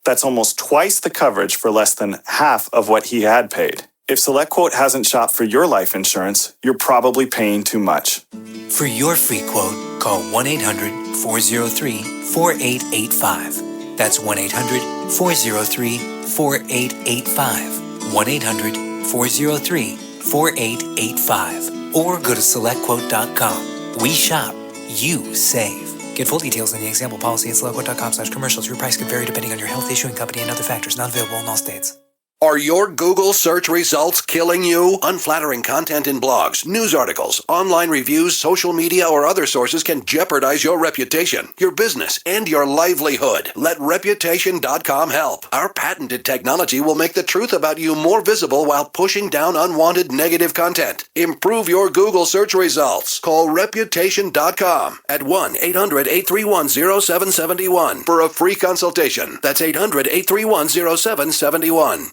Q: That's almost twice the coverage for less than half of what he had paid. If SelectQuote hasn't shopped for your life insurance, you're probably paying too much.
R: For your free quote, call 1-800-403-4885. That's 1-800-403-4885. 1-800-403-4885. Or go to SelectQuote.com. We shop, you save. Get full details in the example policy at SelectQuote.com/commercials. Your price could vary depending on your health, issuing company, and other factors. Not available in all states.
G: Are your Google search results killing you? Unflattering content in blogs, news articles, online reviews, social media, or other sources can jeopardize your reputation, your business, and your livelihood. Let Reputation.com help. Our patented technology will make the truth about you more visible while pushing down unwanted negative content. Improve your Google search results. Call Reputation.com at 1-800-831-0771 for a free consultation. That's 800-831-0771.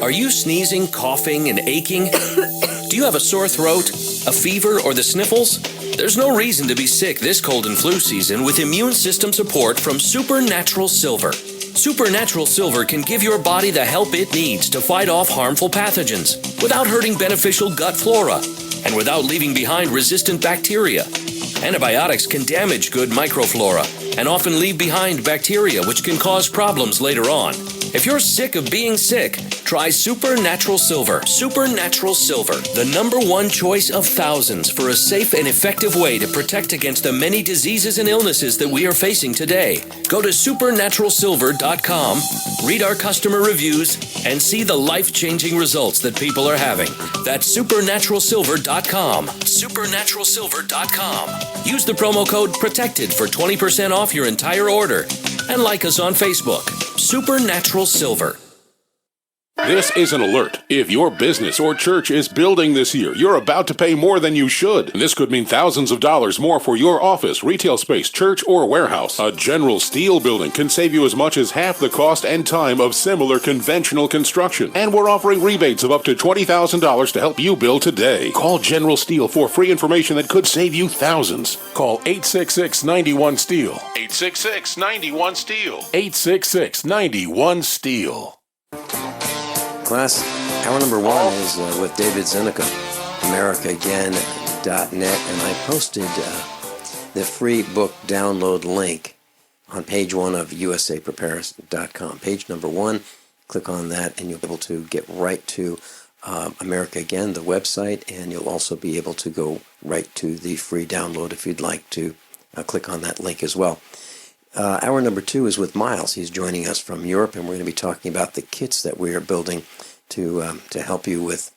O: Are you sneezing, coughing, and aching? Do you have a sore throat, a fever, or the sniffles? There's no reason to be sick this cold and flu season with immune system support from Supernatural Silver. Supernatural Silver can give your body the help it needs to fight off harmful pathogens without hurting beneficial gut flora and without leaving behind resistant bacteria. Antibiotics can damage good microflora and often leave behind bacteria which can cause problems later on. If you're sick of being sick, try Supernatural Silver. Supernatural Silver, the #1 choice of thousands for a safe and effective way to protect against the many diseases and illnesses that we are facing today. Go to supernaturalsilver.com, read our customer reviews, and see the life-changing results that people are having. That's supernaturalsilver.com. Supernaturalsilver.com. Use the promo code PROTECTED for 20% off your entire order. And like us on Facebook. Supernatural Silver.
S: This is an alert. If your business or church is building this year, you're about to pay more than you should. This could mean thousands of dollars more for your office, retail space, church, or warehouse. A General Steel building can save you as much as half the cost and time of similar conventional construction. And we're offering rebates of up to $20,000 to help you build today. Call General Steel for free information that could save you thousands. Call 866-91-STEEL. 866-91-STEEL. 866-91-STEEL.
D: Class, hour number one is with David Zuniga, AmericaAgain.net, and I posted the free book download link on page 1 of usapreparedness.com. Page number 1, click on that, and you'll be able to get right to America Again, the website, and you'll also be able to go right to the free download if you'd like to click on that link as well. Hour number 2 is with Miles. He's joining us from Europe, and we're going to be talking about the kits that we are building to help you with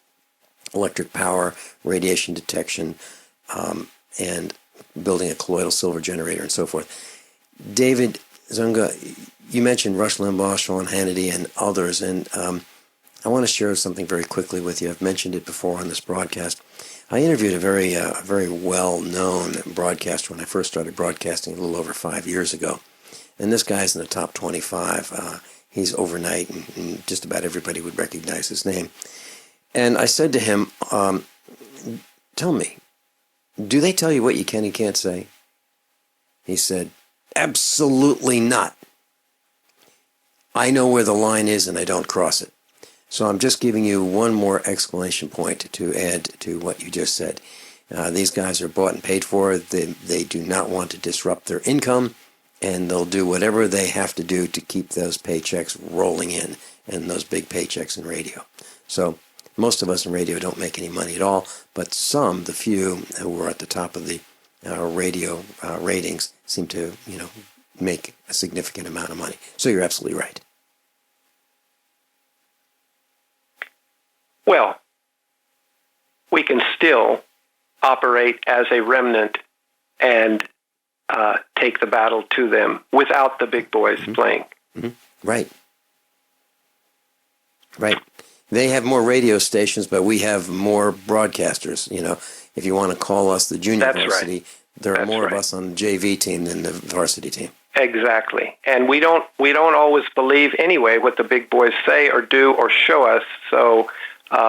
D: electric power, radiation detection, and building a colloidal silver generator and so forth. David Zuniga, you mentioned Rush Limbaugh, Sean Hannity, and others, and I want to share something very quickly with you. I've mentioned it before on this broadcast. I interviewed a very well-known broadcaster when I first started broadcasting a little over 5 years ago. And this guy's in the top 25. He's overnight, and just about everybody would recognize his name. And I said to him, tell me, do they tell you what you can and can't say? He said, absolutely not. I know where the line is, and I don't cross it. So I'm just giving you one more exclamation point to add to what you just said. These guys are bought and paid for. They do not want to disrupt their income, and they'll do whatever they have to do to keep those paychecks rolling in, and those big paychecks in radio. So most of us in radio don't make any money at all, but some, the few who are at the top of the radio ratings, seem to, make a significant amount of money. So you're absolutely right.
E: Well, we can still operate as a remnant and take the battle to them without the big boys playing.
D: Mm-hmm. Right. They have more radio stations, but we have more broadcasters. If you want to call us the junior varsity, there are more of us on the JV team than the varsity team.
E: Exactly. And we don't always believe anyway what the big boys say or do or show us. So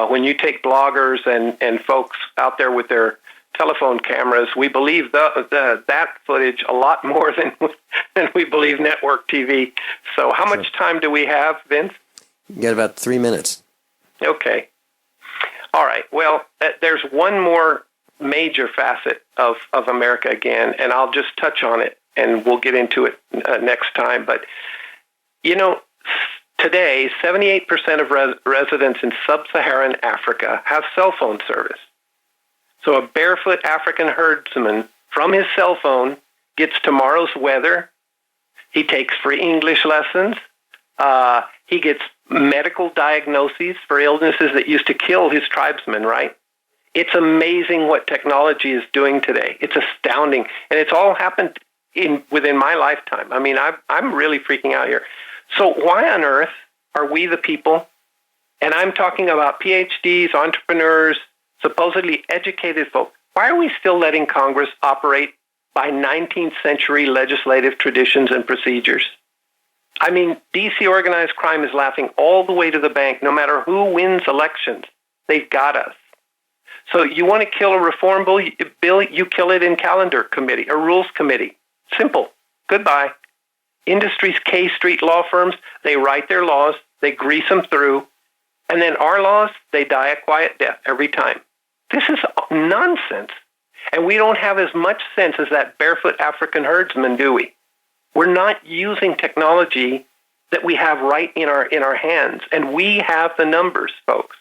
E: when you take bloggers and folks out there with their telephone cameras, we believe that footage a lot more than we believe network TV. So how much time do we have, Vince?
D: You got about 3 minutes.
E: Okay. All right. Well, there's one more major facet of America Again, and I'll just touch on it, and we'll get into it next time. But, today, 78% of residents in sub-Saharan Africa have cell phone service. So a barefoot African herdsman from his cell phone gets tomorrow's weather. He takes free English lessons. He gets medical diagnoses for illnesses that used to kill his tribesmen, right? It's amazing what technology is doing today. It's astounding. And it's all happened within my lifetime. I mean, I'm really freaking out here. So why on earth are we the people, and I'm talking about PhDs, entrepreneurs, supposedly educated folk, why are we still letting Congress operate by 19th century legislative traditions and procedures? I mean, D.C. organized crime is laughing all the way to the bank. No matter who wins elections, they've got us. So you want to kill a reform bill, you kill it in calendar committee, a rules committee. Simple. Goodbye. Industry's K Street law firms, they write their laws, they grease them through, and then our laws, they die a quiet death every time. This is nonsense. And we don't have as much sense as that barefoot African herdsman, do we? We're not using technology that we have right in our hands, and we have the numbers, folks.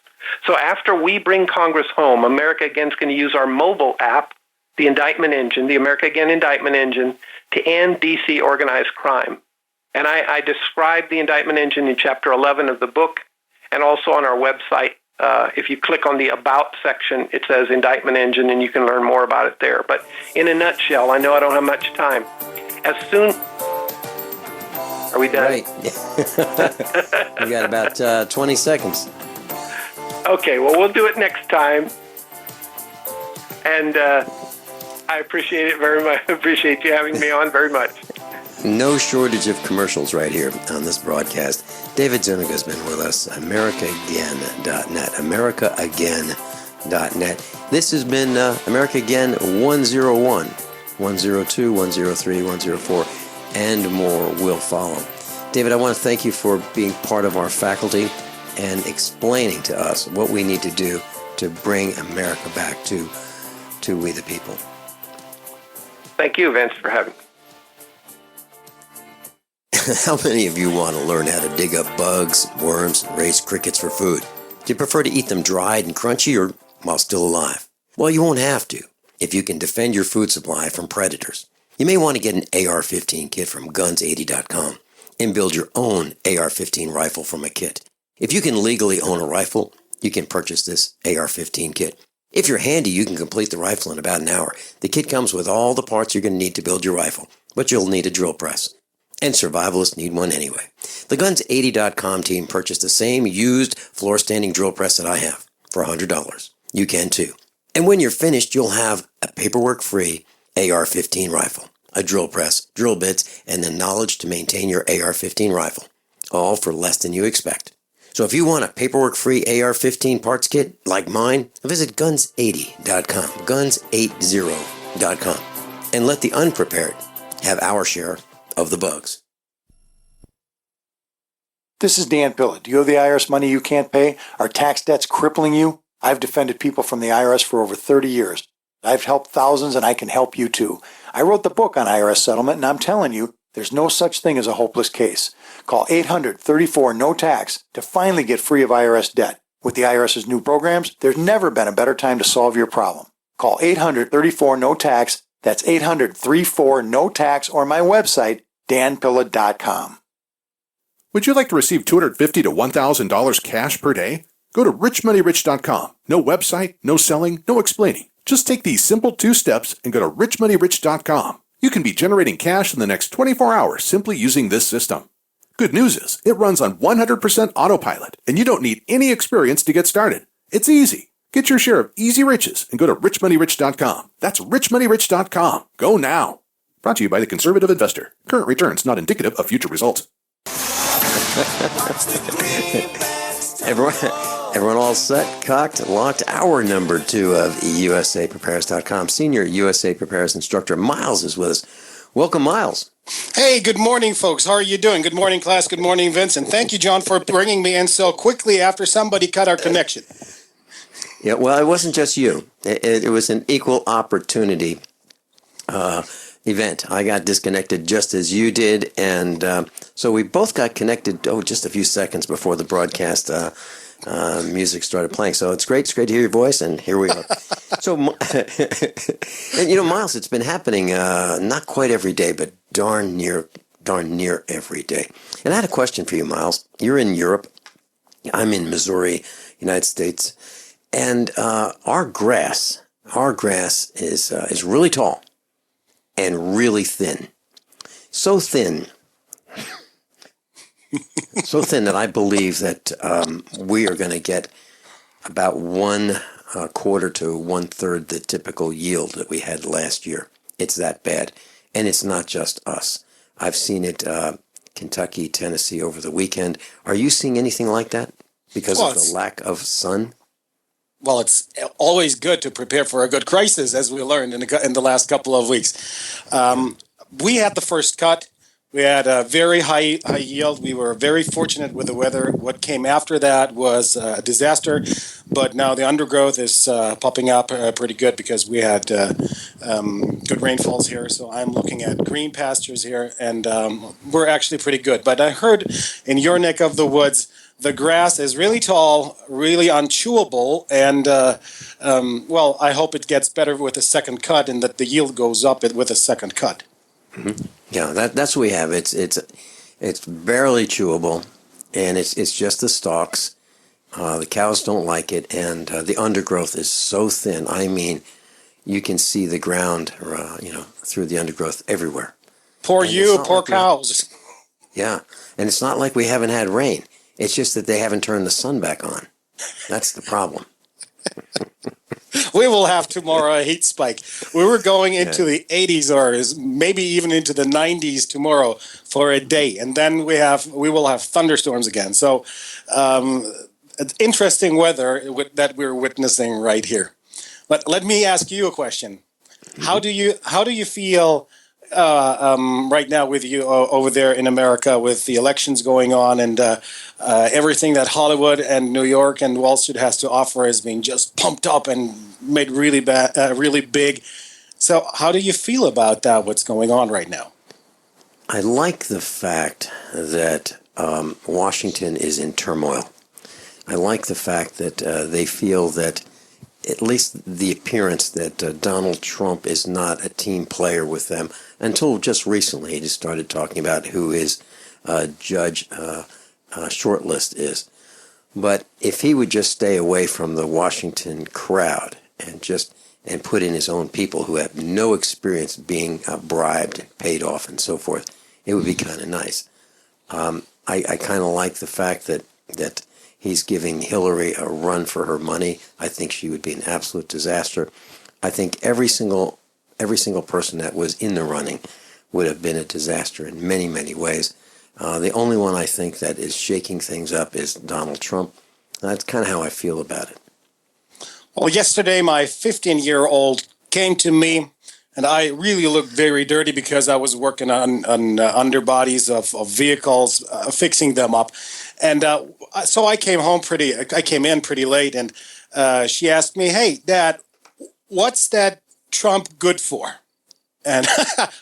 E: So after we bring Congress home, America Again is going to use our mobile app, the indictment engine, the America Again indictment engine, to end D.C. organized crime. And I describe the indictment engine in Chapter 11 of the book, and also on our website. If you click on the About section, it says Indictment Engine, and you can learn more about it there. But in a nutshell, I know I don't have much time. As soon Are we done?
D: Right. We got about 20 seconds.
E: Okay, well, we'll do it next time. And I appreciate it very much. I appreciate you having me on very much.
D: No shortage of commercials right here on this broadcast. David Zuniga has been with us. AmericaAgain.net. AmericaAgain.net. This has been America Again 101, 102, 103, 104, and more will follow. David, I want to thank you for being part of our faculty and explaining to us what we need to do to bring America back to we the people.
E: Thank you, Vince, for having me.
D: How many of you want to learn how to dig up bugs, worms, and raise crickets for food? Do you prefer to eat them dried and crunchy or while still alive? Well, you won't have to if you can defend your food supply from predators. You may want to get an AR-15 kit from guns80.com and build your own AR-15 rifle from a kit. If you can legally own a rifle, you can purchase this AR-15 kit. If you're handy, you can complete the rifle in about an hour. The kit comes with all the parts you're going to need to build your rifle, but you'll need a drill press. And survivalists need one anyway. The Guns80.com team purchased the same used floor-standing drill press that I have for $100. You can too. And when you're finished, you'll have a paperwork-free AR-15 rifle, a drill press, drill bits, and the knowledge to maintain your AR-15 rifle, all for less than you expect. So if you want a paperwork-free AR-15 parts kit like mine, visit Guns80.com, Guns80.com, and let the unprepared have our share of the bugs.
H: This is Dan Pilla. Do you owe the IRS money you can't pay? Are tax debts crippling you? I've defended people from the IRS for over 30 years. I've helped thousands, and I can help you too. I wrote the book on IRS settlement, and I'm telling you, there's no such thing as a hopeless case. Call 800-34-NO-TAX to finally get free of IRS debt. With the IRS's new programs, there's never been a better time to solve your problem. Call 800-34-NO-TAX. That's 800-34-NO-TAX, or my website, danpilla.com.
T: Would you like to receive $250 to $1,000 cash per day? Go to richmoneyrich.com. No website, no selling, no explaining. Just take these simple 2 steps and go to richmoneyrich.com. You can be generating cash in the next 24 hours simply using this system. Good news is, it runs on 100% autopilot, and you don't need any experience to get started. It's easy. Get your share of easy riches and go to richmoneyrich.com. That's richmoneyrich.com. Go now. Brought to you by the Conservative Investor. Current returns not indicative of future results.
D: Everyone all set, cocked, locked. Hour number 2 of USAPrepares.com. Senior USA Prepares instructor Miles is with us. Welcome, Miles.
U: Hey, good morning, folks. How are you doing? Good morning, class. Good morning, Vincent. Thank you, John, for bringing me in so quickly after somebody cut our connection.
D: Yeah, well, it wasn't just you. It was an equal opportunity event. I got disconnected just as you did, and so we both got connected, just a few seconds before the broadcast music started playing. So it's great to hear your voice, and here we are. So, and Miles, it's been happening not quite every day, but darn near every day. And I had a question for you, Miles. You're in Europe. I'm in Missouri, United States. And our grass is really tall and really thin. So thin that I believe that we are going to get about 1/4 to 1/3 the typical yield that we had last year. It's that bad. And it's not just us. I've seen it Kentucky, Tennessee over the weekend. Are you seeing anything like that because of the lack of sun?
U: Well, it's always good to prepare for a good crisis, as we learned in the last couple of weeks. We had the first cut. We had a very high yield. We were very fortunate with the weather. What came after that was a disaster, but now the undergrowth is popping up pretty good because we had good rainfalls here. So I'm looking at green pastures here, and we're actually pretty good. But I heard in your neck of the woods, the grass is really tall, really unchewable, and well, I hope it gets better with a second cut and that the yield goes up with a second cut.
D: Mm-hmm. Yeah, that's what we have. It's barely chewable, and it's just the stalks. The cows don't like it, and the undergrowth is so thin. I mean, you can see the ground, through the undergrowth everywhere.
U: Poor cows.
D: Yeah, and it's not like we haven't had rain. It's just that they haven't turned the sun back on. That's the problem.
U: We will have tomorrow a heat spike. We were going into the 80s or maybe even into the 90s tomorrow for a day, and then we will have thunderstorms again. So it's interesting weather that we're witnessing right here. But let me ask you a question. How do you feel right now with you over there in America with the elections going on and everything that Hollywood and New York and Wall Street has to offer is being just pumped up and made really big. So how do you feel about that, what's going on right now?
D: I like the fact that Washington is in turmoil. I like the fact that they feel that at least the appearance that Donald Trump is not a team player with them until just recently. He just started talking about who his judge shortlist is. But if he would just stay away from the Washington crowd and put in his own people who have no experience being bribed, paid off, and so forth, it would be kind of nice. I kind of like the fact that he's giving Hillary a run for her money. I think she would be an absolute disaster. I think every single person that was in the running would have been a disaster in many, many ways. The only one I think that is shaking things up is Donald Trump. That's kind of how I feel about it.
U: Well, yesterday my 15-year-old came to me, and I really looked very dirty because I was working on underbodies of vehicles, fixing them up. And so I came in pretty late, and she asked me, "Hey, Dad, what's that Trump good for?" And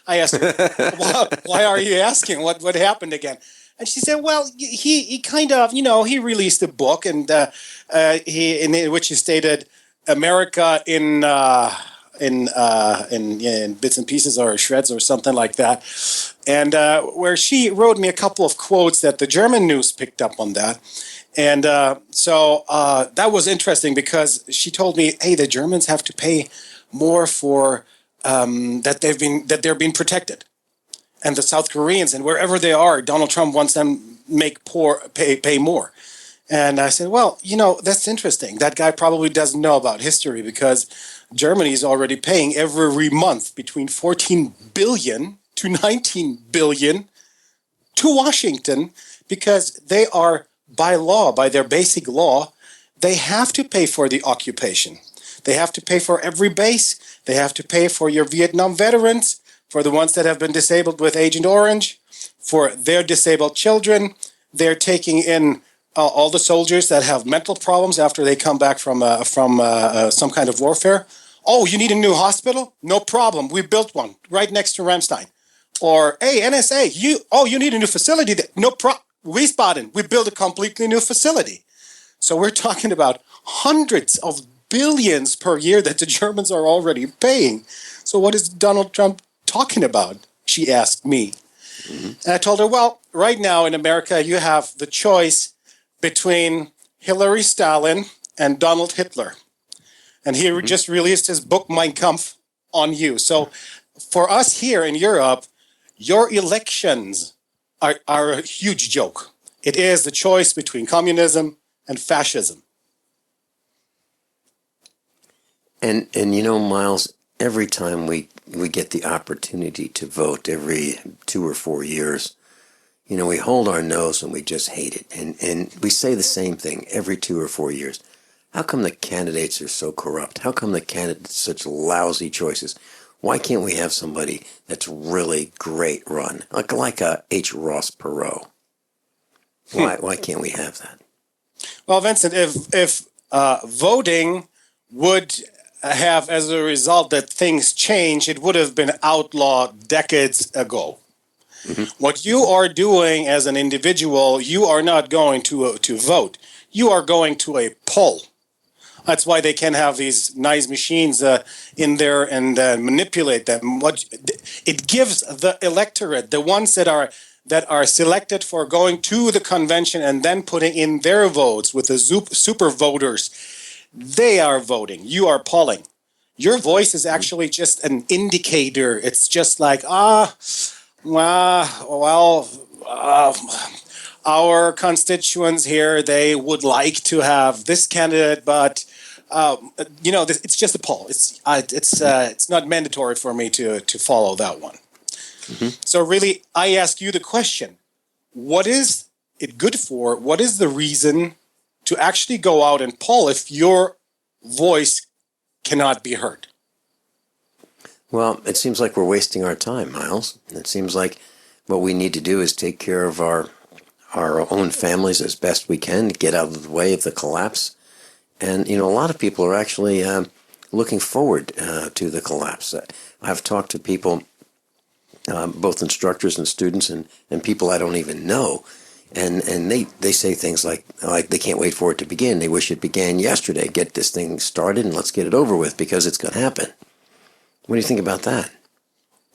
U: I asked her, "Why are you asking? What happened again?" And she said, "Well, he kind of, he released a book, and in which he stated America in bits and pieces or shreds or something like that." And where she wrote me a couple of quotes that the German news picked up on that. And so that was interesting because she told me, hey, the Germans have to pay more for that they're being protected. And the South Koreans and wherever they are, Donald Trump wants them pay more. And I said, well, that's interesting. That guy probably doesn't know about history because Germany is already paying every month between 14 billion to 19 billion to Washington because they are, by law, by their basic law, they have to pay for the occupation. They have to pay for every base. They have to pay for your Vietnam veterans, for the ones that have been disabled with Agent Orange, for their disabled children. They're taking in all the soldiers that have mental problems after they come back from some kind of warfare. Oh, you need a new hospital? No problem. We built one right next to Ramstein. Or, hey, NSA, you need a new facility. No problem. Wiesbaden, we built a completely new facility. So we're talking about hundreds of billions per year that the Germans are already paying. So what is Donald Trump talking about? She asked me. Mm-hmm. And I told her, well, right now in America, you have the choice between Hillary Stalin and Donald Hitler. And he just released his book, Mein Kampf, on you. So for us here in Europe, your elections are a huge joke. It is the choice between communism and fascism.
D: And Miles, every time we get the opportunity to vote every 2 or 4 years, we hold our nose and we just hate it. And we say the same thing every 2 or 4 years. How come the candidates are so corrupt? How come the candidates such lousy choices? Why can't we have somebody that's really great run? Like a H. Ross Perot. Why can't we have that?
U: Well, Vincent, if voting would have as a result that things change, it would have been outlawed decades ago. Mm-hmm. What you are doing as an individual, you are not going to vote. You are going to a poll. That's why they can have these nice machines in there and manipulate them. What it gives the electorate, the ones that are selected for going to the convention and then putting in their votes with the super voters, they are voting. You are polling. Your voice is actually just an indicator. It's just like, well, our constituents here, they would like to have this candidate, but it's just a poll. It's not mandatory for me to follow that one. So really, I ask you the question: what is it good for? What is the reason to actually go out and poll if your voice cannot be heard?
D: Well, it seems like we're wasting our time, Miles. It seems like what we need to do is take care of our own families as best we can, get out of the way of the collapse. And, a lot of people are actually looking forward to the collapse. I've talked to people, both instructors and students and people I don't even know, and they say things like they can't wait for it to begin. They wish it began yesterday. Get this thing started and let's get it over with because it's going to happen. What do you think about that?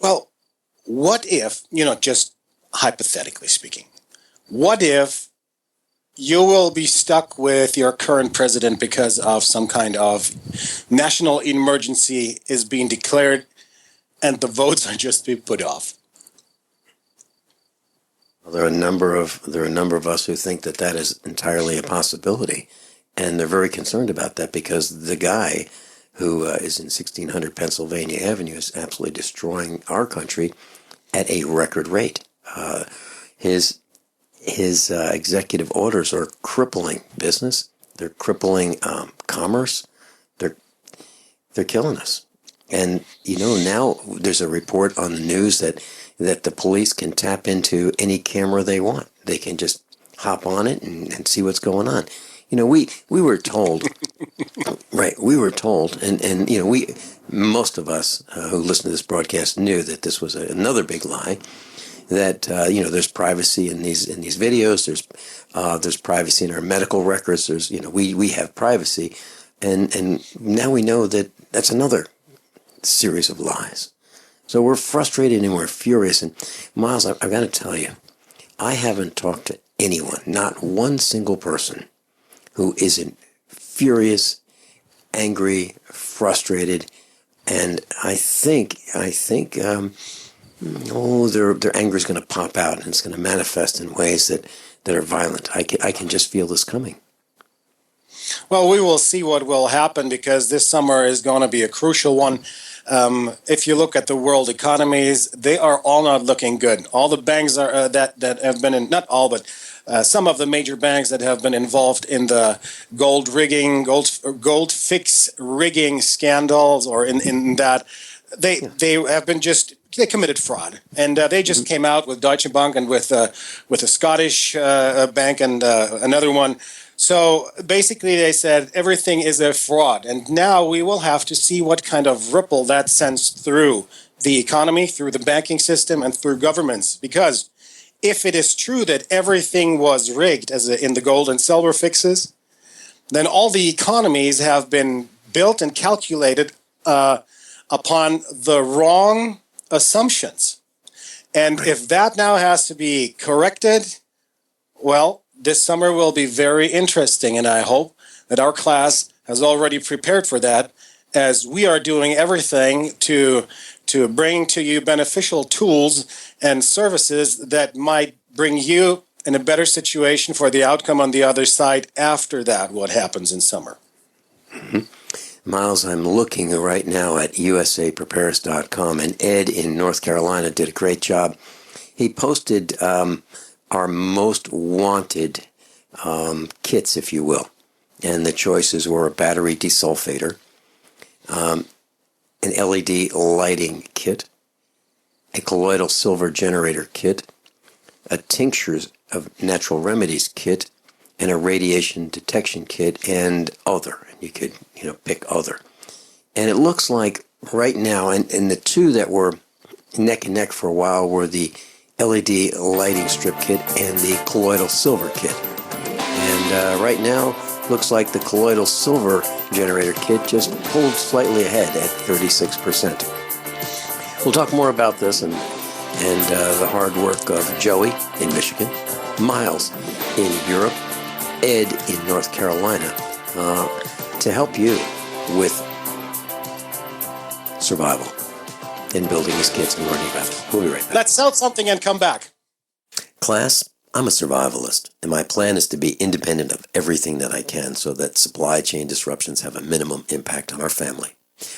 U: Well, what if, just hypothetically speaking, what if you will be stuck with your current president because of some kind of national emergency is being declared and the votes are just being put off?
D: Well, there are a number of us who think that is entirely a possibility, and they're very concerned about that because the guy who is in 1600 Pennsylvania Avenue is absolutely destroying our country at a record rate. His executive orders are crippling business. They're crippling commerce. They're killing us. And now there's a report on the news that the police can tap into any camera they want. They can just hop on it and see what's going on. We were told, right? We were told, and most of us who listen to this broadcast knew that this was another big lie. That there's privacy in these videos. There's privacy in our medical records. There's we have privacy, and now we know that that's another series of lies. So we're frustrated and we're furious. And Miles, I've got to tell you, I haven't talked to anyone, not one single person, who isn't furious, angry, frustrated, and I think their anger is going to pop out and it's going to manifest in ways that are violent. I can just feel this coming.
U: Well, we will see what will happen because this summer is going to be a crucial one. If you look at the world economies, they are all not looking good. All the banks are that have been in, not all, but some of the major banks that have been involved in the gold fix rigging scandals, or in that they have been they committed fraud, and they just came out with Deutsche Bank and with a Scottish bank and another one. So basically they said everything is a fraud, and now we will have to see what kind of ripple that sends through the economy, through the banking system, and through governments. Because if it is true that everything was rigged as in the gold and silver fixes, then all the economies have been built and calculated upon the wrong assumptions. And if that now has to be corrected, well, this summer will be very interesting, and I hope that our class has already prepared for that, as we are doing everything to bring to you beneficial tools and services that might bring you in a better situation for the outcome on the other side after that, what happens in summer.
D: Mm-hmm. Miles, I'm looking right now at usaprepares.com, and Ed in North Carolina did a great job. He posted our most wanted kits, if you will. And the choices were a battery desulfator, an LED lighting kit, a colloidal silver generator kit, a tinctures of natural remedies kit, and a radiation detection kit, and other. And you could, pick other. And it looks like right now, and the two that were neck and neck for a while were the LED lighting strip kit and the colloidal silver kit. And right now, looks like the colloidal silver generator kit just pulled slightly ahead at 36%. We'll talk more about this and the hard work of Joey in Michigan, Miles in Europe, Ed in North Carolina, to help you with survival in building these kits and learning about it. We'll be right back.
U: Let's sell something and come back.
D: Class, I'm a survivalist, and my plan is to be independent of everything that I can so that supply chain disruptions have a minimum impact on our family.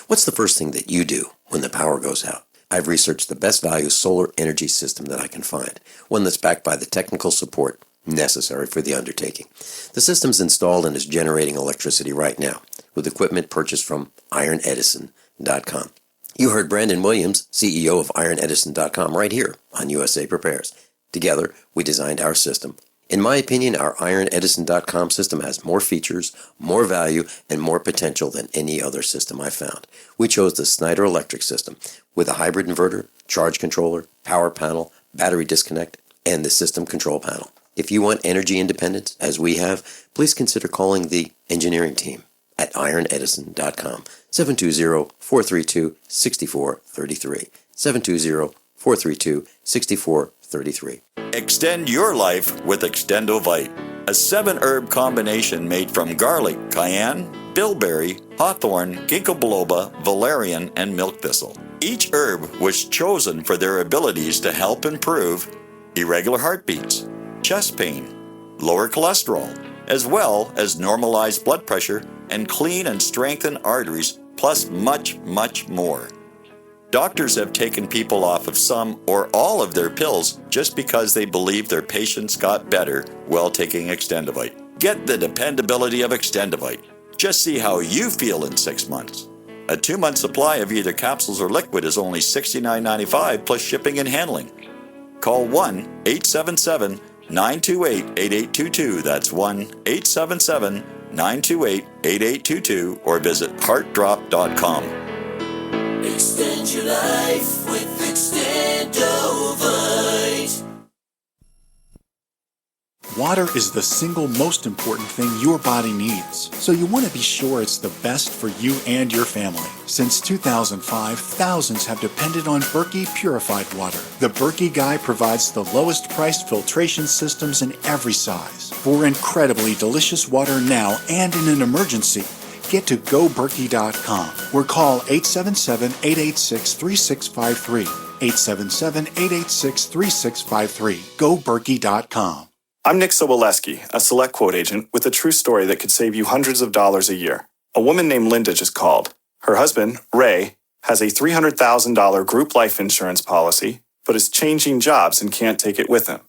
D: What's the first thing that you do when the power goes out? I've researched the best value solar energy system that I can find, one that's backed by the technical support necessary for the undertaking. The system's installed and is generating electricity right now, with equipment purchased from ironedison.com. You heard Brandon Williams, CEO of ironedison.com, right here on USA Prepares. Together, we designed our system. In my opinion, our ironedison.com system has more features, more value, and more potential than any other system I found. We chose the Snyder Electric system with a hybrid inverter, charge controller, power panel, battery disconnect, and the system control panel. If you want energy independence, as we have, please consider calling the engineering team at ironedison.com, 720-432-6433, 720-432-6433.
A: Extend your life with Extendovite, a 7-herb combination made from garlic, cayenne, bilberry, hawthorn, ginkgo biloba, valerian, and milk thistle. Each herb was chosen for their abilities to help improve irregular heartbeats, chest pain, lower cholesterol, as well as normalize blood pressure and clean and strengthen arteries, plus much, much more. Doctors have taken people off of some or all of their pills just because they believe their patients got better while taking Extendovite. Get the dependability of Extendovite. Just see how you feel in 6 months. A 2-month supply of either capsules or liquid is only $69.95 plus shipping and handling. Call 1-877-928-8822. That's 1-877-928-8822 or visit heartdrop.com.
C: Extend your life with Extendovite.
H: Water is the single most important thing your body needs, so you want to be sure it's the best for you and your family. Since 2005, thousands have depended on Berkey purified water. The Berkey Guy provides the lowest priced filtration systems in every size. For incredibly delicious water now and in an emergency, get to GoBerkey.com or call 877-886-3653. 877-886-3653. GoBerkey.com.
Q: I'm Nick Soboleski, a Select Quote agent with a true story that could save you hundreds of dollars a year. A woman named Linda just called. Her husband, Ray, has a $300,000 group life insurance policy, but is changing jobs and can't take it with him.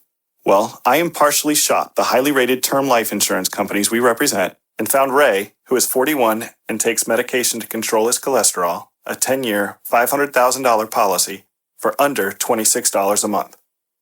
Q: Well, I impartially shopped the highly rated term life insurance companies we represent and found Ray, who is 41 and takes medication to control his cholesterol, a 10-year, $500,000 policy for under $26 a month.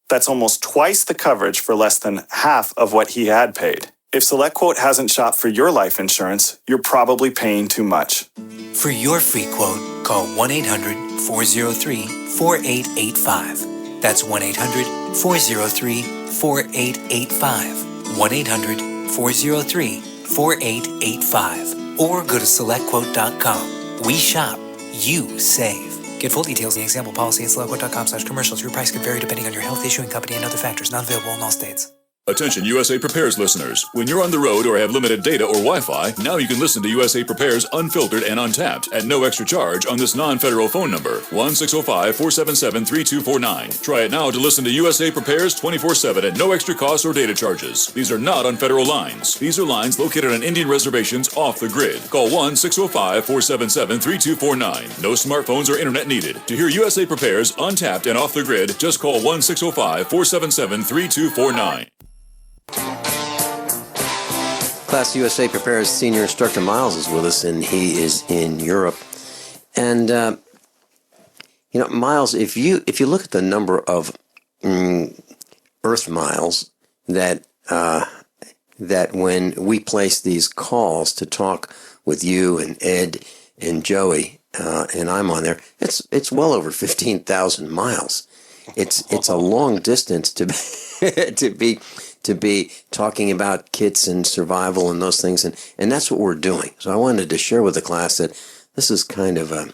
Q: That's almost twice the coverage for less than half of what he had paid. If SelectQuote hasn't shopped for your life insurance, you're probably paying too much.
R: For your free quote, call 1-800-403-4885. That's 1-800-403-4885. 1-800-403-4885. Or go to SelectQuote.com. We shop, you save. Get full details in the example policy at SelectQuote.com/commercials. Your price could vary depending on your health, issuing company, and other factors. Not available in all states.
V: Attention USA Prepares listeners. When you're on the road or have limited data or Wi-Fi, now you can listen to USA Prepares unfiltered and untapped at no extra charge on this non-federal phone number, 1-605-477-3249. Try it now to listen to USA Prepares 24/7 at no extra cost or data charges. These are not on federal lines. These are lines located on Indian reservations off the grid. Call 1-605-477-3249. No smartphones or internet needed. To hear USA Prepares untapped and off the grid, just call 1-605-477-3249.
D: Class USA Prepares senior instructor Miles is with us, and he is in Europe. And Miles, if you look at the number of Earth miles that when we place these calls to talk with you and Ed and Joey, and I'm on there, it's well over 15,000 miles. It's a long distance to to be talking about kits and survival and those things, and that's what we're doing. So I wanted to share with the class that this is kind of a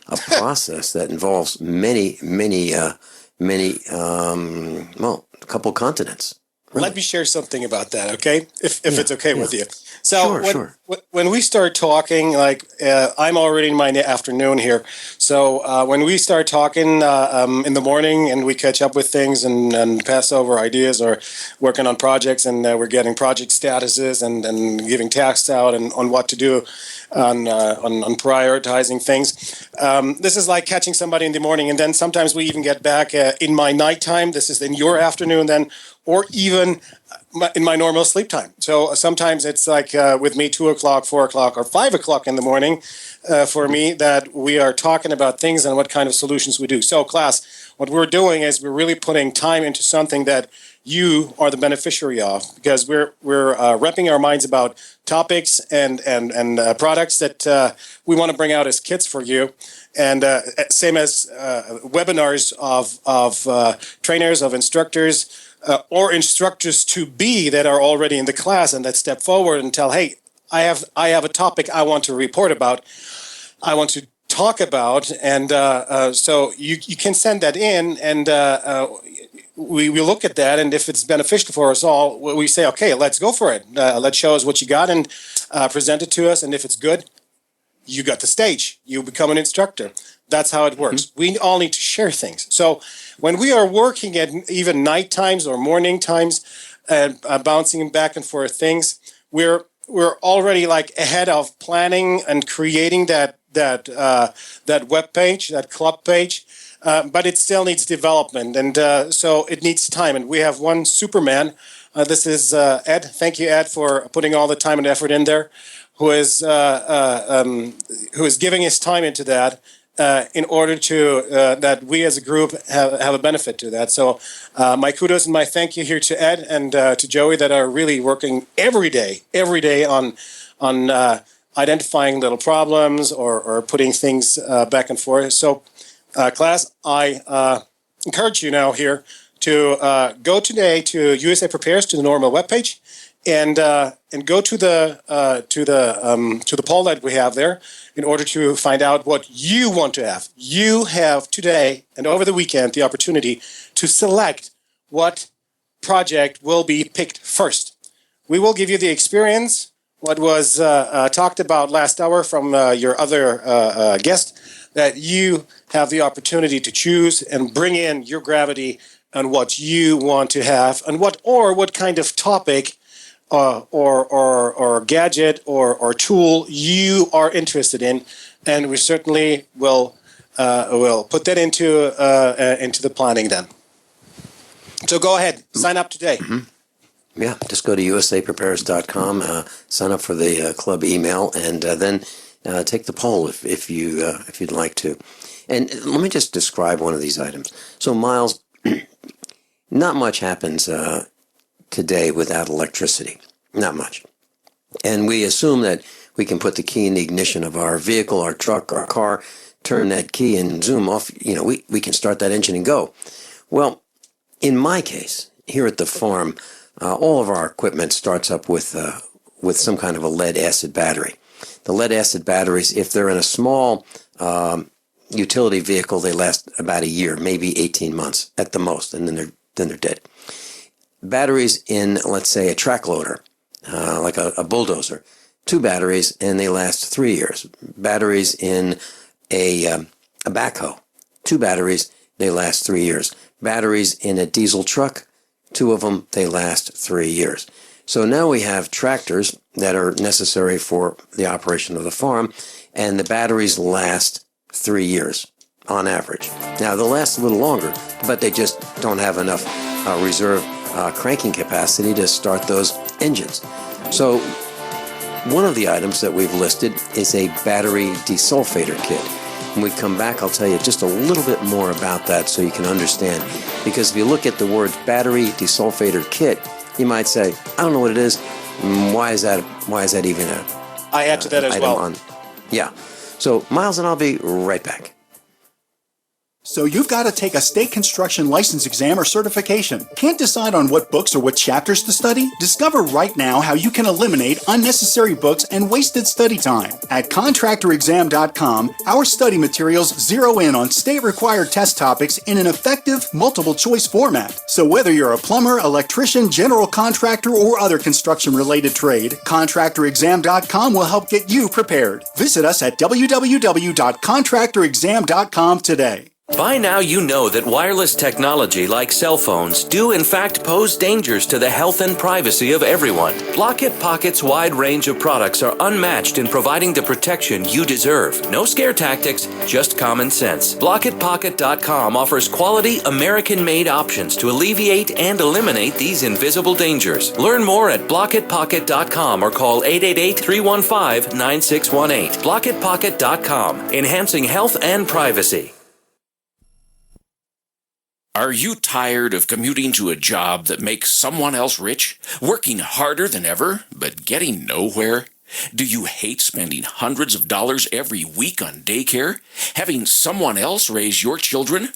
D: process that involves a couple continents.
U: Let me share something about that, okay? If it's okay with you. So when we start talking, like I'm already in my afternoon here. So when we start talking in the morning and we catch up with things and pass over ideas or working on projects and we're getting project statuses and giving tasks out and on what to do on prioritizing things. This is like catching somebody in the morning, and then sometimes we even get back in my nighttime. This is in your afternoon then, or even in my normal sleep time. So sometimes it's like with me 2 o'clock, 4 o'clock, or 5 o'clock in the morning for me that we are talking about things and what kind of solutions we do. So class, what we're doing is we're really putting time into something that you are the beneficiary of, because we're wrapping our minds about topics and products that we want to bring out as kits for you. And same as webinars of trainers, of instructors, or instructors to be that are already in the class and that step forward and tell, hey, I have a topic I want to report about, I want to talk about, and so you can send that in, and we look at that, and if it's beneficial for us all, we say, okay, let's go for it. Let's show us what you got and present it to us, and if it's good, you got the stage. You become an instructor. That's how it works. Mm-hmm. We all need to share things. So when we are working at even night times or morning times and bouncing back and forth things, we're already like ahead of planning and creating that web page, that club page, but it still needs development, and so it needs time. And we have one Superman. This is Ed. Thank you, Ed, for putting all the time and effort in there. Who is giving his time into that in order to that we as a group have a benefit to that. So my kudos and my thank you here to Ed and to Joey that are really working every day on identifying little problems or putting things back and forth. So class, I encourage you now here to go today to USA Prepares, to the normal webpage, and go to the poll that we have there in order to find out what you want to have. You have today and over the weekend the opportunity to select what project will be picked first. We will give you the experience, what was talked about last hour from your other guest, that you have the opportunity to choose and bring in your gravity and what you want to have, and what kind of topic or gadget or tool you are interested in, and we certainly will put that into the planning then. So go ahead, sign up today.
D: Mm-hmm. Yeah, just go to usaprepares.com, sign up for the club email, and then take the poll if you'd like to. And let me just describe one of these items. So, Miles, not much happens today without electricity. Not much. And we assume that we can put the key in the ignition of our vehicle, our truck, our car, turn that key and zoom off. We can start that engine and go. Well, in my case, here at the farm, all of our equipment starts up with some kind of a lead-acid battery. The lead-acid batteries, if they're in a small utility vehicle, they last about a year, maybe 18 months at the most, and then they're dead. Batteries in, let's say, a track loader, like a bulldozer, 2 batteries, and they last 3 years. Batteries in a backhoe, 2 batteries, they last 3 years. Batteries in a diesel truck, 2 of them, they last 3 years. So now we have tractors that are necessary for the operation of the farm, and the batteries last 3 years on average. Now, they'll last a little longer, but they just don't have enough reserve cranking capacity to start those engines. So one of the items that we've listed is a battery desulfator kit. When we come back, I'll tell you just a little bit more about that so you can understand. Because if you look at the words battery desulfator kit, you might say, I don't know what it is. Why is that even a
U: I add to that as well.
D: Yeah. So Miles and I'll be right back.
H: So you've got to take a state construction license exam or certification. Can't decide on what books or what chapters to study? Discover right now how you can eliminate unnecessary books and wasted study time. At contractorexam.com, our study materials zero in on state-required test topics in an effective, multiple-choice format. So whether you're a plumber, electrician, general contractor, or other construction-related trade, contractorexam.com will help get you prepared. Visit us at www.contractorexam.com today.
O: By now you know that wireless technology like cell phones do in fact pose dangers to the health and privacy of everyone. Blockit Pocket's wide range of products are unmatched in providing the protection you deserve. No scare tactics, just common sense. BlockitPocket.com offers quality American-made options to alleviate and eliminate these invisible dangers. Learn more at BlockitPocket.com or call 888-315-9618. BlockitPocket.com, enhancing health and privacy.
B: Are you tired of commuting to a job that makes someone else rich? Working harder than ever, but getting nowhere? Do you hate spending hundreds of dollars every week on daycare? Having someone else raise your children?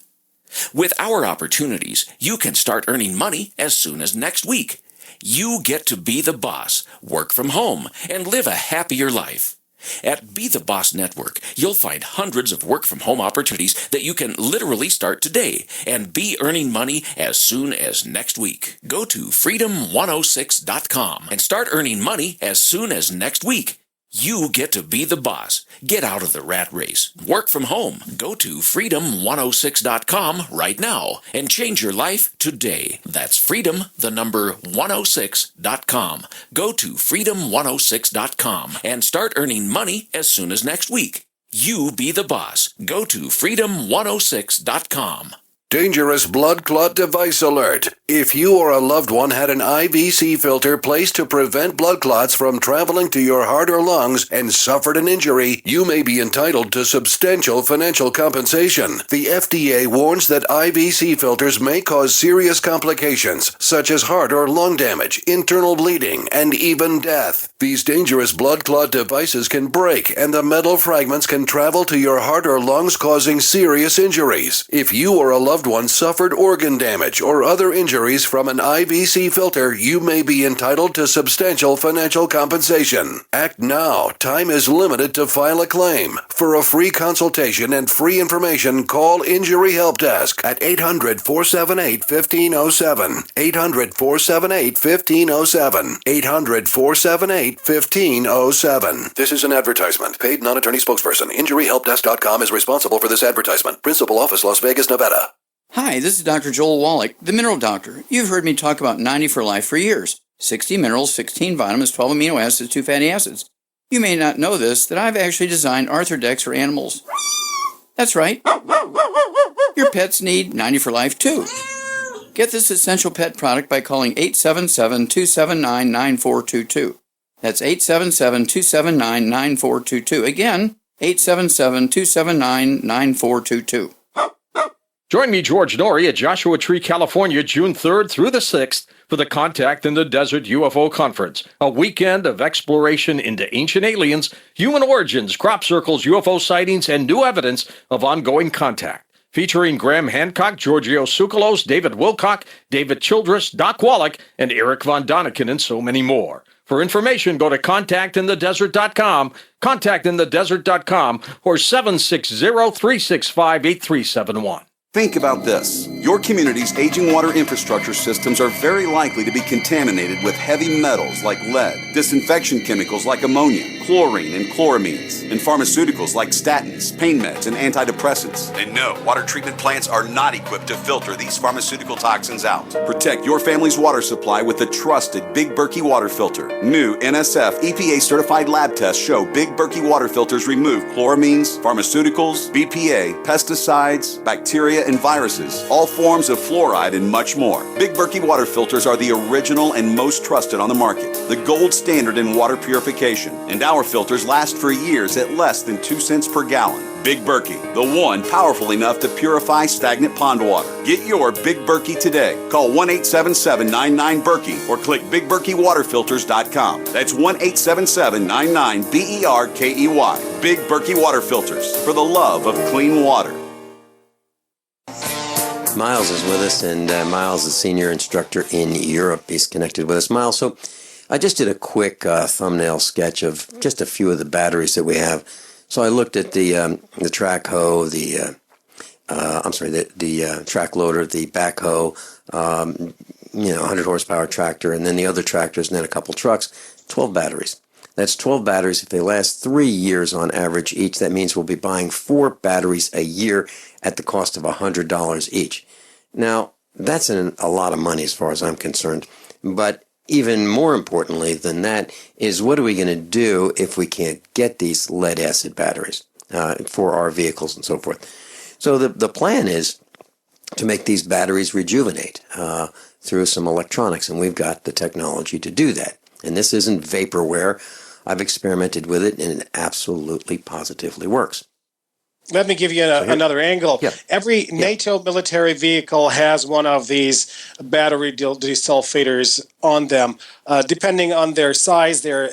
B: With our opportunities, you can start earning money as soon as next week. You get to be the boss, work from home, and live a happier life. At Be the Boss Network, you'll find hundreds of work-from-home opportunities that you can literally start today and be earning money as soon as next week. Go to freedom106.com and start earning money as soon as next week. You get to be the boss. Get out of the rat race. Work from home. Go to freedom106.com right now and change your life today. That's freedom, the number 106.com. Go to freedom106.com and start earning money as soon as next week. You be the boss. Go to freedom106.com.
G: Dangerous blood clot device alert. If you or a loved one had an IVC filter placed to prevent blood clots from traveling to your heart or lungs and suffered an injury, you may be entitled to substantial financial compensation. The FDA warns that IVC filters may cause serious complications, such as heart or lung damage, internal bleeding, and even death. These dangerous blood clot devices can break, and the metal fragments can travel to your heart or lungs, causing serious injuries. If you or a loved one suffered organ damage or other injuries from an IVC filter, you may be entitled to substantial financial compensation. Act now. Time is limited to file a claim. For a free consultation and free information, call Injury Help Desk at 800-478-1507. 800-478-1507. 800-478-1507. This is an advertisement. Paid non-attorney spokesperson. InjuryHelpDesk.com is responsible for this advertisement. Principal office, Las Vegas, Nevada.
F: Hi, this is Dr. Joel Wallach, the Mineral Doctor. You've heard me talk about 90 for Life for years. 60 minerals, 16 vitamins, 12 amino acids, 2 fatty acids. You may not know this, that I've actually designed Arthrodex for animals. That's right. Your pets need 90 for Life too. Get this essential pet product by calling 877-279-9422. That's 877-279-9422. Again, 877-279-9422.
W: Join me, George Norrie, at Joshua Tree, California, June 3rd through the 6th for the Contact in the Desert UFO Conference, a weekend of exploration into ancient aliens, human origins, crop circles, UFO sightings, and new evidence of ongoing contact. Featuring Graham Hancock, Giorgio Tsoukalos, David Wilcock, David Childress, Doc Wallach, and Eric Von Daniken, and so many more. For information, go to contactinthedesert.com, contactinthedesert.com, or 760-365-8371.
X: Think about this. Your community's aging water infrastructure systems are very likely to be contaminated with heavy metals like lead, disinfection chemicals like ammonia, chlorine and chloramines, and pharmaceuticals like statins, pain meds, and antidepressants. And no, water treatment plants are not equipped to filter these pharmaceutical toxins out. Protect your family's water supply with the trusted Big Berkey water filter. New NSF EPA-certified lab tests show Big Berkey water filters remove chloramines, pharmaceuticals, BPA, pesticides, bacteria, and viruses, all forms of fluoride, and much more. Big Berkey water filters are the original and most trusted on the market, the gold standard in water purification, and our filters last for years at less than 2 cents per gallon. Big Berkey, the one powerful enough to purify stagnant pond water. Get your Big Berkey today. Call 1-877-99-BERKEY or click BigBerkeyWaterFilters.com. That's 1-877-99-BERKEY. Big Berkey Water Filters, for the love of clean water.
D: Miles is with us, and Miles is senior instructor in Europe. He's connected with us. Miles, so I just did a quick thumbnail sketch of just a few of the batteries that we have. So I looked at the track hoe, the track loader, the backhoe, 100 horsepower tractor, and then the other tractors, and then a couple trucks. 12 batteries. That's 12 batteries. If they last 3 years on average each, that means we'll be buying 4 batteries a year at the cost of $100 each. Now, that's a lot of money as far as I'm concerned. But even more importantly than that is, what are we going to do if we can't get these lead-acid batteries for our vehicles and so forth? So the plan is to make these batteries rejuvenate through some electronics, and we've got the technology to do that. And this isn't vaporware. I've experimented with it, and it absolutely, positively works.
U: Let me give you another angle.
D: Yeah.
U: Every NATO military vehicle has one of these battery desulfators on them. Depending on their size, there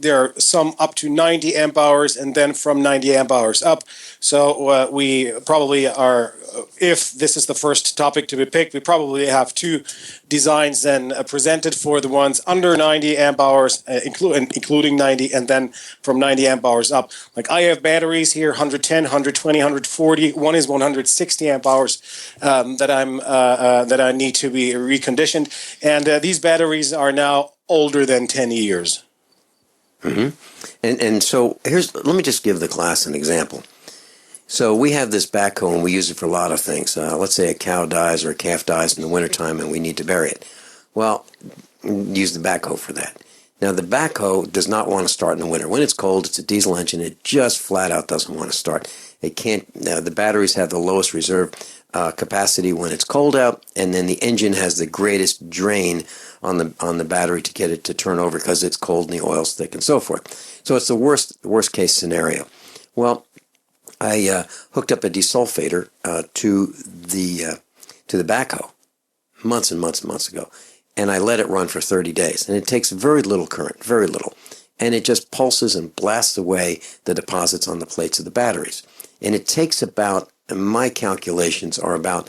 U: are some up to 90 amp hours, and then from 90 amp hours up. So we probably are, if this is the first topic to be picked, we probably have 2 designs then presented for the ones under 90 amp hours, including 90, and then from 90 amp hours up. Like, I have batteries here, 110, 120, 140. One is 160 amp hours that I need to be reconditioned, and these batteries are now older than 10 years.
D: Mm-hmm. And so let me just give the class an example. So we have this backhoe, and we use it for a lot of things. Let's say a cow dies or a calf dies in the wintertime, and we need to bury it. Well, use the backhoe for that. Now, the backhoe does not want to start in the winter. When it's cold, it's a diesel engine. It just flat out doesn't want to start. It can't. The batteries have the lowest reserve capacity when it's cold out, and then the engine has the greatest drain on the battery to get it to turn over because it's cold and the oil's thick and so forth. So it's the worst case scenario. Well, I hooked up a desulfator to the backhoe months and months and months ago, and I let it run for 30 days. And it takes very little current, very little, and it just pulses and blasts away the deposits on the plates of the batteries. And it takes about, my calculations are about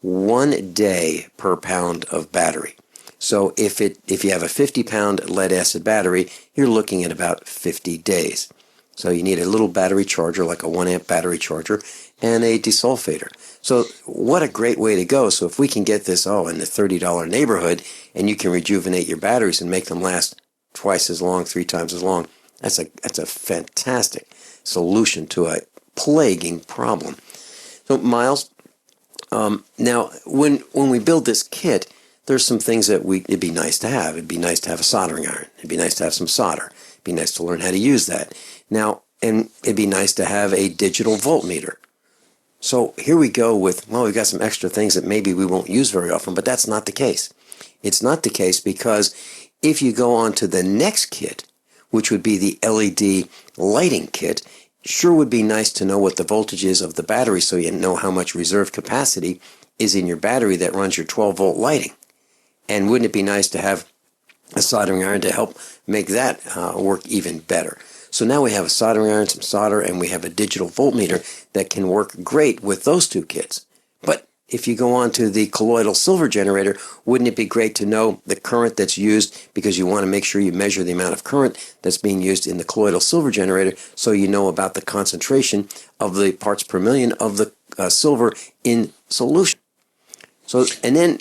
D: 1 day per pound of battery. So if you have a 50-pound lead-acid battery, you're looking at about 50 days. So you need a little battery charger, like a 1-amp battery charger, and a desulfator. So what a great way to go. So if we can get this in the $30 neighborhood, and you can rejuvenate your batteries and make them last twice as long, 3 times as long, that's a fantastic solution to a plaguing problem. So Miles, now when we build this kit, there's some things that it'd be nice to have. It'd be nice to have a soldering iron. It'd be nice to have some solder. It'd be nice to learn how to use that. Now, and it'd be nice to have a digital voltmeter. So here we go with, we've got some extra things that maybe we won't use very often, but that's not the case. It's not the case because if you go on to the next kit, which would be the LED lighting kit, sure would be nice to know what the voltage is of the battery so you know how much reserve capacity is in your battery that runs your 12-volt lighting. And wouldn't it be nice to have a soldering iron to help make that work even better? So now we have a soldering iron, some solder, and we have a digital voltmeter that can work great with those 2 kits. But if you go on to the colloidal silver generator, wouldn't it be great to know the current that's used, because you want to make sure you measure the amount of current that's being used in the colloidal silver generator so you know about the concentration of the parts per million of the silver in solution. So, and then,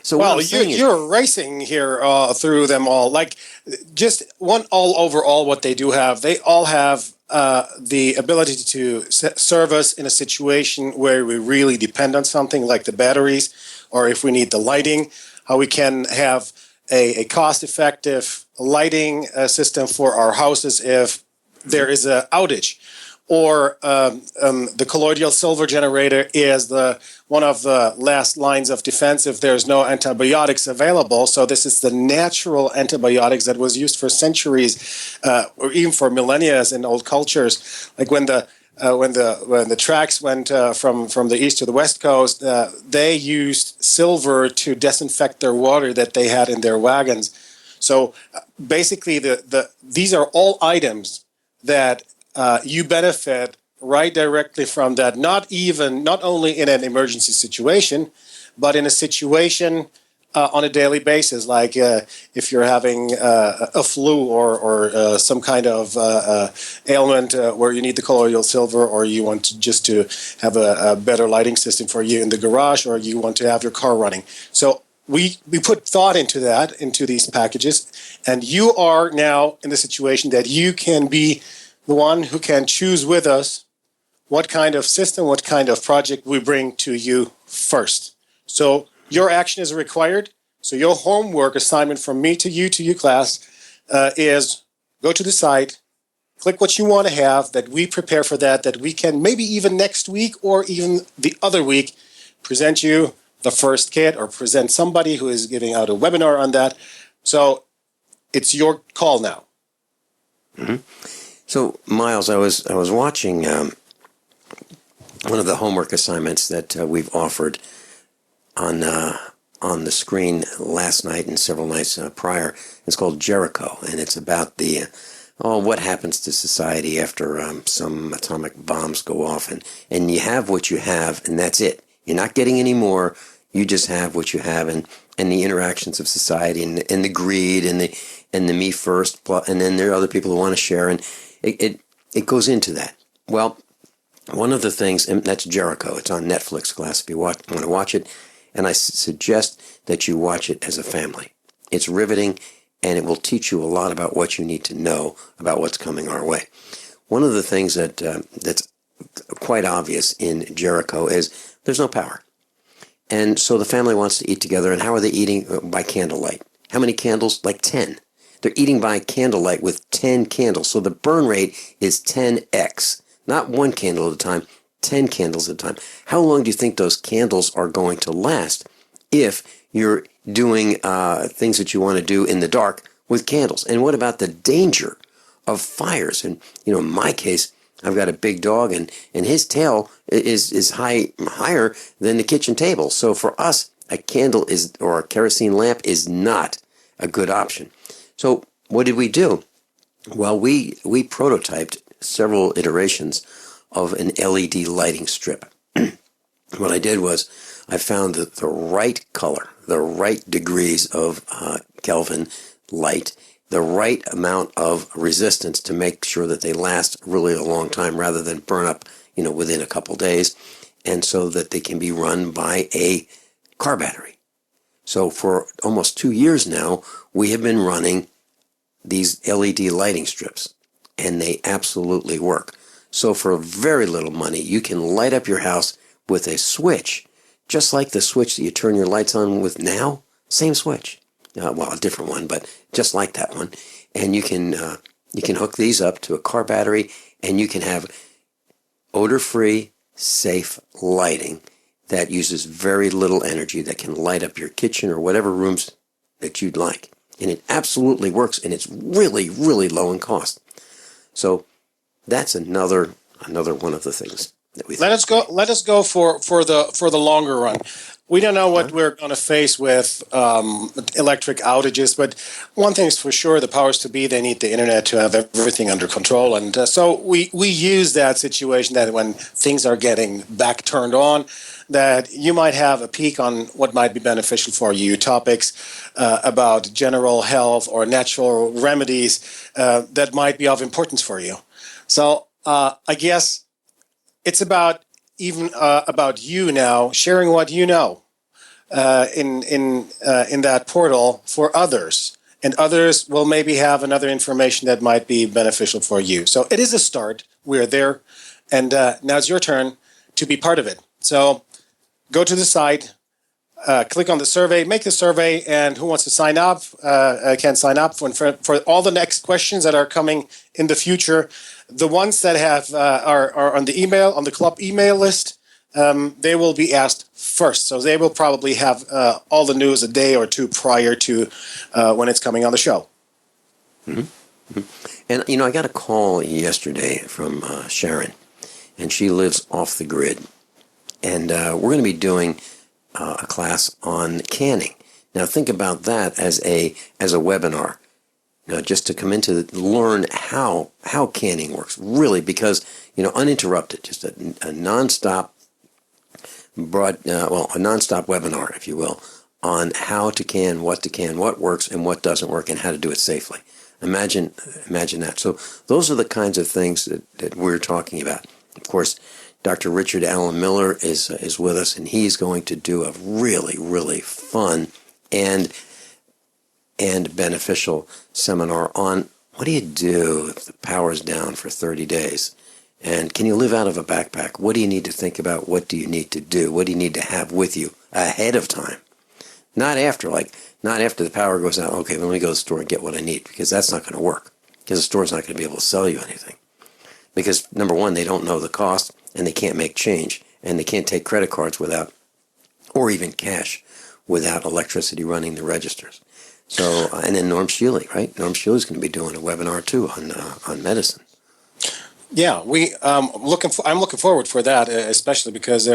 D: so what I'm saying
U: you're racing here through them all. Like, just overall, what they do have, they all have the ability to serve us in a situation where we really depend on something like the batteries, or if we need the lighting, how we can have a cost-effective lighting system for our houses if there is an outage. Or the colloidal silver generator is one of the last lines of defense if there's no antibiotics available. So this is the natural antibiotics that was used for centuries, or even for millennia in old cultures. Like when the tracks went from the east to the west coast, they used silver to disinfect their water that they had in their wagons. So basically, these are all items that you benefit right directly from that, not only in an emergency situation, but in a situation on a daily basis, like if you're having a flu or some kind of ailment where you need the colloidal silver, or you want to have a better lighting system for you in the garage, or you want to have your car running. So we put thought into that, into these packages, and you are now in the situation that you can be the one who can choose with us what kind of system, what kind of project we bring to you first. So your action is required. So your homework assignment from me to you class, is go to the site, click what you want to have, that we prepare for that we can maybe even next week or even the other week present you the first kit, or present somebody who is giving out a webinar on that. So it's your call now.
D: Mm-hmm. So, Miles, I was watching one of the homework assignments that we've offered on the screen last night and several nights prior. It's called Jericho, and it's about what happens to society after some atomic bombs go off, and you have what you have, and that's it. You're not getting any more. You just have what you have, and the interactions of society, and the greed, and the me first, and then there are other people who want to share, and it goes into that. Well, one of the things, and that's Jericho. It's on Netflix, class, if you want to watch it, and I suggest that you watch it as a family. It's riveting, and it will teach you a lot about what you need to know about what's coming our way. One of the things that's quite obvious in Jericho is there's no power. And so the family wants to eat together, and how are they eating? By candlelight. How many candles? Like 10. They're eating by candlelight with 10 candles. So the burn rate is 10x. Not one candle at a time, 10 candles at a time. How long do you think those candles are going to last if you're doing things that you want to do in the dark with candles? And what about the danger of fires? And, in my case, I've got a big dog, and his tail is higher than the kitchen table. So for us, a candle or a kerosene lamp is not a good option. So what did we do? Well, we prototyped several iterations of an LED lighting strip. What I did was I found the right color, the right degrees of Kelvin light, the right amount of resistance to make sure that they last really a long time rather than burn up, within a couple days, and so that they can be run by a car battery. So for almost 2 years now, we have been running these LED lighting strips, and they absolutely work. So for very little money, you can light up your house with a switch, just like the switch that you turn your lights on with now. Same switch. A different one, but just like that one. And you can hook these up to a car battery, and you can have odor-free, safe lighting that uses very little energy, that can light up your kitchen or whatever rooms that you'd like. And it absolutely works, and it's really, really low in cost. So that's another one of the things that we
U: let us go for the longer run. We don't know what we're going to face with electric outages, but one thing is for sure: the powers to be, they need the internet to have everything under control, and so we use that situation that when things are getting back turned on, that you might have a peek on what might be beneficial for you, topics about general health or natural remedies that might be of importance for you. So I guess it's about you now sharing what you know in that portal for others, and others will maybe have another information that might be beneficial for you. So it is a start. We're there, and now it's your turn to be part of it. So go to the site, click on the survey, make the survey, and who wants to sign up can sign up for all the next questions that are coming in the future. The ones that have are on the club email list, they will be asked first. So they will probably have all the news a day or two prior to when it's coming on the show.
D: Mm-hmm. Mm-hmm. And, I got a call yesterday from Sharon, and she lives off the grid. And we're going to be doing a class on canning. Now think about that as a webinar. just to come into learn how canning works, really, because, uninterrupted, just a nonstop a nonstop webinar, if you will, on how to can, what works and what doesn't work, and how to do it safely. Imagine that. So those are the kinds of things that we're talking about. Of course, Dr. Richard Allen Miller is with us, and he's going to do a really, really fun and beneficial seminar on what do you do if the power's down for 30 days? And can you live out of a backpack? What do you need to think about? What do you need to do? What do you need to have with you ahead of time? Not after the power goes out, okay, let me go to the store and get what I need, because that's not going to work, because the store's not going to be able to sell you anything. Because, number one, they don't know the cost, and they can't make change, and they can't take credit cards without, or even cash, without electricity running the registers. So, and then Norm Shealy, right? Norm Shealy's going to be doing a webinar, too, on medicine.
U: Yeah, I'm looking forward for that, especially because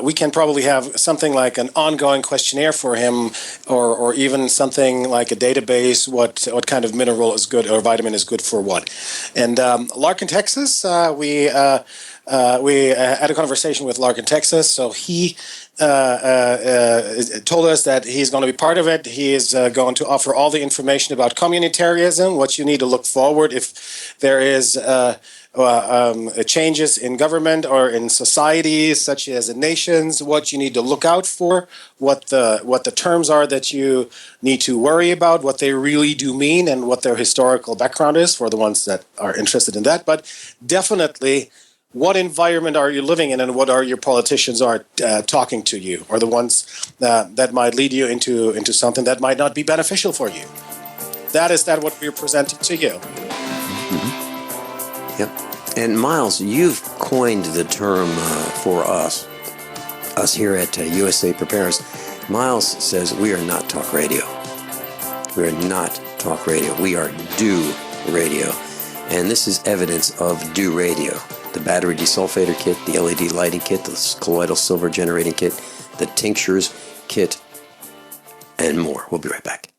U: we can probably have something like an ongoing questionnaire for him, or even something like a database. What kind of mineral is good or vitamin is good for what? And Larkin, Texas, we had a conversation with Larkin, Texas. So he told us that he's going to be part of it. He is going to offer all the information about communitarianism, what you need to look forward if there is changes in government or in societies, such as in nations, what you need to look out for, what the terms are that you need to worry about, what they really do mean, and what their historical background is for the ones that are interested in that. But definitely, what environment are you living in, and what are your politicians are talking to you, or the ones that might lead you into something that might not be beneficial for you? That what we're presenting to you.
D: Mm-hmm. Yep. And Miles, you've coined the term for us here at USA Prepares. Miles says we are not talk radio. We are not talk radio. We are do radio. And this is evidence of do radio. The battery desulfator kit, the LED lighting kit, the colloidal silver generating kit, the tinctures kit, and more. We'll be right back.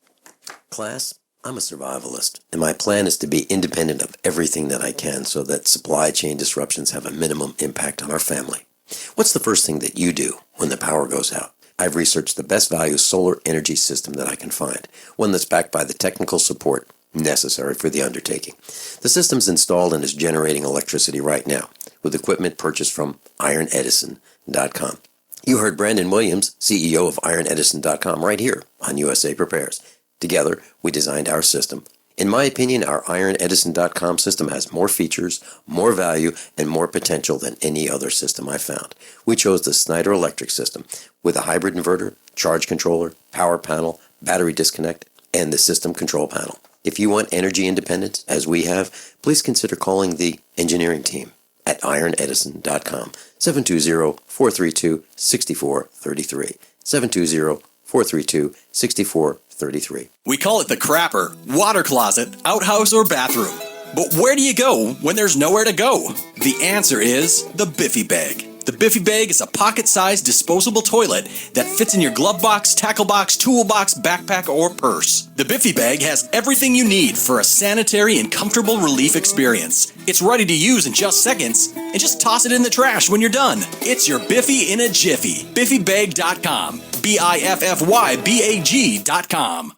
D: Class, I'm a survivalist, and my plan is to be independent of everything that I can so that supply chain disruptions have a minimum impact on our family. What's the first thing that you do when the power goes out? I've researched the best value solar energy system that I can find, one that's backed by the technical support necessary for the undertaking. The system's installed and is generating electricity right now with equipment purchased from ironedison.com. You heard Brandon Williams, CEO of ironedison.com, right here on USA Prepares. Together, we designed our system. In my opinion, our ironedison.com system has more features, more value, and more potential than any other system I've found. We chose the Snyder Electric system with a hybrid inverter, charge controller, power panel, battery disconnect, and the system control panel. If you want energy independence, as we have, please consider calling the engineering team at ironedison.com, 720-432-6433, 720-432-6433.
I: We call it the crapper, water closet, outhouse, or bathroom. But where do you go when there's nowhere to go? The answer is the Biffy Bag. The Biffy Bag is a pocket-sized disposable toilet that fits in your glove box, tackle box, toolbox, backpack, or purse. The Biffy Bag has everything you need for a sanitary and comfortable relief experience. It's ready to use in just seconds, and just toss it in the trash when you're done. It's your Biffy in a jiffy. BiffyBag.com. BiffyBag.com.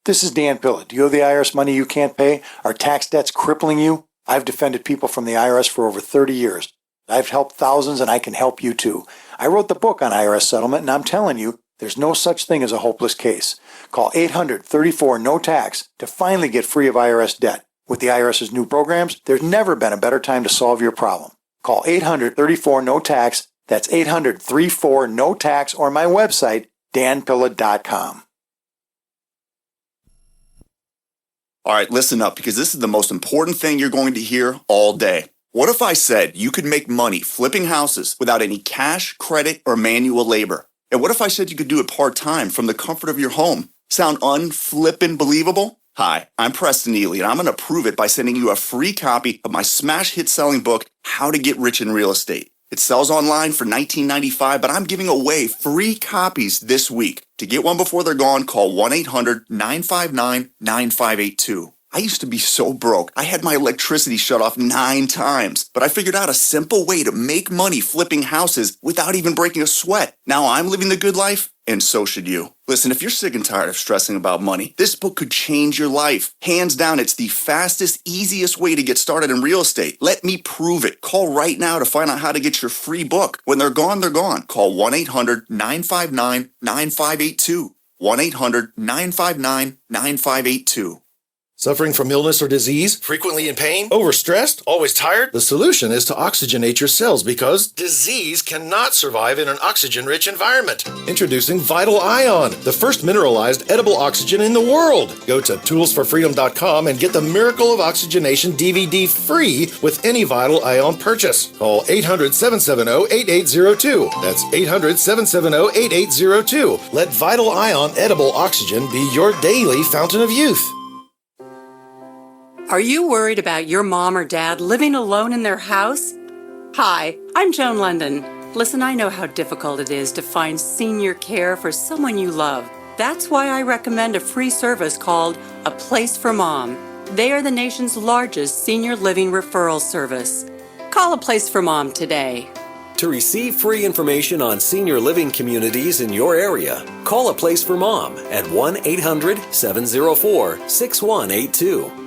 J: This is Dan Pillett. Do you owe the IRS money you can't pay? Are tax debts crippling you? I've defended people from the IRS for over 30 years. I've helped thousands, and I can help you too. I wrote the book on IRS settlement, and I'm telling you, there's no such thing as a hopeless case. Call 800-34-NO-TAX to finally get free of IRS debt. With the IRS's new programs, there's never been a better time to solve your problem. Call 800-34-NO-TAX. That's 800-34-NO-TAX, or my website, danpilla.com.
K: All right, listen up, because this is the most important thing you're going to hear all day. What if I said you could make money flipping houses without any cash, credit, or manual labor? And what if I said you could do it part-time from the comfort of your home? Sound unflippin' believable? Hi, I'm Preston Ely, and I'm going to prove it by sending you a free copy of my smash hit selling book, How to Get Rich in Real Estate. It sells online for $19.95, but I'm giving away free copies this week. To get one before they're gone, call 1-800-959-9582. I used to be so broke. I had my electricity shut off 9 times, but I figured out a simple way to make money flipping houses without even breaking a sweat. Now I'm living the good life, and so should you. Listen, if you're sick and tired of stressing about money, this book could change your life. Hands down, it's the fastest, easiest way to get started in real estate. Let me prove it. Call right now to find out how to get your free book. When they're gone, they're gone. Call 1-800-959-9582. 1-800-959-9582.
L: Suffering from illness or disease? Frequently in pain? Overstressed? Always tired? The solution is to oxygenate your cells because disease cannot survive in an oxygen-rich environment. Introducing Vital Ion, the first mineralized edible oxygen in the world. Go to toolsforfreedom.com and get the Miracle of Oxygenation DVD free with any Vital Ion purchase. Call 800-770-8802. That's 800-770-8802. Let Vital Ion edible oxygen be your daily fountain of youth.
M: Are you worried about your mom or dad living alone in their house? Hi, I'm Joan London. Listen, I know how difficult it is to find senior care for someone you love. That's why I recommend a free service called A Place for Mom. They are the nation's largest senior living referral service. Call A Place for Mom today.
N: To receive free information on senior living communities in your area, call A Place for Mom at 1-800-704-6182.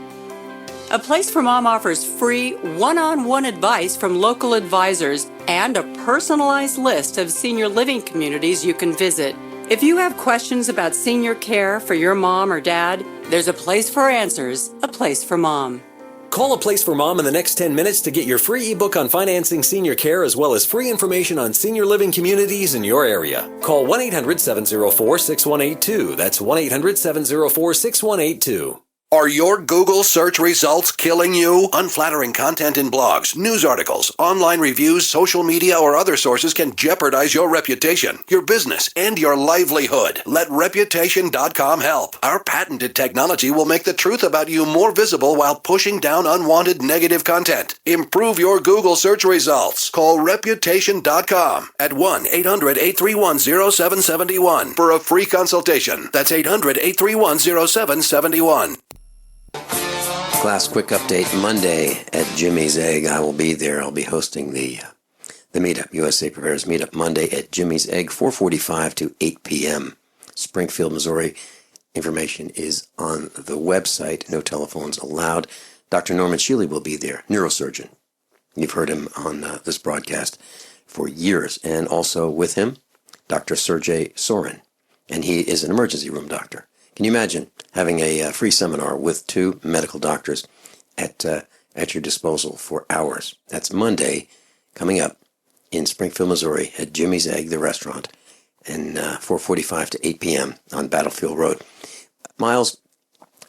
M: A Place for Mom offers free one-on-one advice from local advisors and a personalized list of senior living communities you can visit. If you have questions about senior care for your mom or dad, there's a place for answers, A Place for Mom.
N: Call A Place for Mom in the next 10 minutes to get your free ebook on financing senior care as well as free information on senior living communities in your area. Call 1-800-704-6182. That's 1-800-704-6182.
G: Are your Google search results killing you? Unflattering content in blogs, news articles, online reviews, social media, or other sources can jeopardize your reputation, your business, and your livelihood. Let Reputation.com help. Our patented technology will make the truth about you more visible while pushing down unwanted negative content. Improve your Google search results. Call Reputation.com at 1-800-831-0771 for a free consultation. That's 800-831-0771.
D: Class quick update Monday at Jimmy's Egg. I will be there. I'll be hosting the meetup, USA Prepares meetup Monday at Jimmy's Egg, 4:45 to 8 p.m. Springfield, Missouri. Information is on the website. No telephones allowed. Dr. Norman Shealy will be there, neurosurgeon. You've heard him on this broadcast for years. And also with him, Dr. Sergey Sorin. And he is an emergency room doctor. Can you imagine having a free seminar with 2 medical doctors at your disposal for hours? That's Monday coming up in Springfield, Missouri at Jimmy's Egg, the restaurant, and 4:45 to 8 p.m. on Battlefield Road. Miles,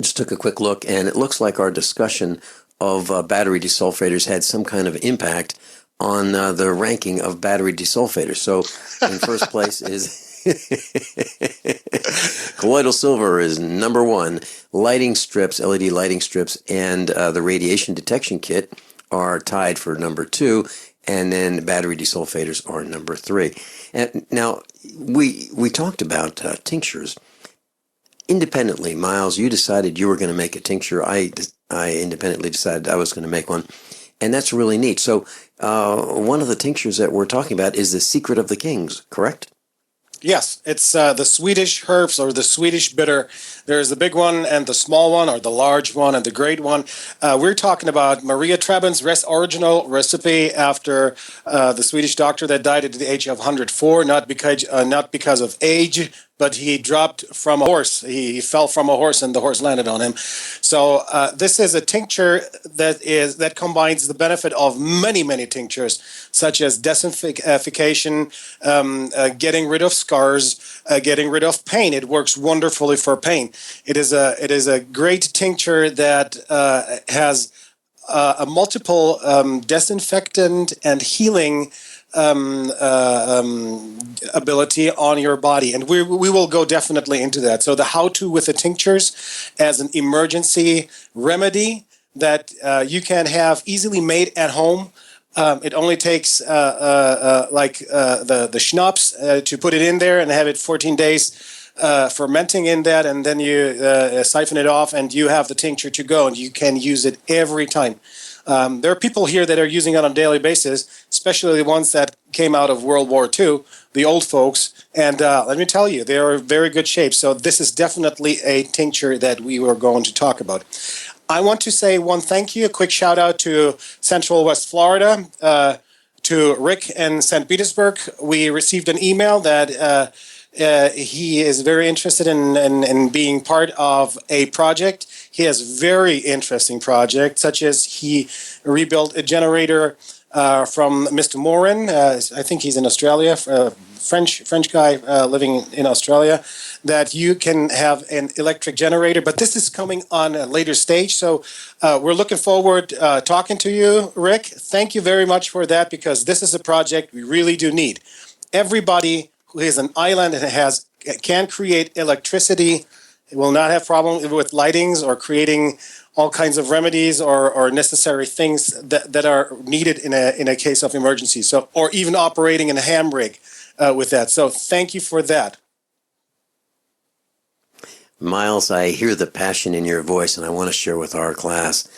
D: just took a quick look, and it looks like our discussion of battery desulfators had some kind of impact on the ranking of battery desulfators. So in first place is... Colloidal silver is number 1. Lighting strips, LED lighting strips, and the radiation detection kit are tied for number 2, and then battery desulfators are number 3. And now we talked about tinctures independently. Miles, you decided you were going to make a tincture. I independently decided I was going to make one, and that's really neat. So one of the tinctures that we're talking about is the Secret of the Kings, correct?
U: Yes, it's the Swedish herbs or the Swedish bitter. There's the big one and the small one, or the large one and the great one. We're talking about Maria Treben's original recipe after the Swedish doctor that died at the age of 104, not because of age, but he dropped from a horse. He fell from a horse and the horse landed on him. So this is a tincture that combines the benefit of many tinctures, such as desinfection, getting rid of scars, getting rid of pain. It works wonderfully for pain. It is a great tincture that has a multiple disinfectant and healing ability on your body, and we will go definitely into that. So the how-to with the tinctures as an emergency remedy that you can have easily made at home It only takes the schnapps to put it in there and have it 14 days fermenting in that, and then you siphon it off and you have the tincture to go, and you can use it every time. There are people here that are using it on a daily basis, especially the ones that came out of World War II, the old folks, and let me tell you, they are in very good shape. So this is definitely a tincture that we were going to talk about. I want to say one thank you, a quick shout out to Central West Florida, to Rick in St. Petersburg. We received an email that he is very interested in being part of a project. He has very interesting projects, such as he rebuilt a generator from Mr. Morin. I think he's in Australia, French guy living in Australia, that you can have an electric generator. But this is coming on a later stage. So we're looking forward talking to you, Rick. Thank you very much for that, because this is a project we really do need. Everybody who is an island and can create electricity will not have problem with lightings or creating all kinds of remedies or necessary things that are needed in a case of emergency. So, or even operating in a ham rig with that. So thank you for that.
D: Miles, I hear the passion in your voice, and I want to share with our class.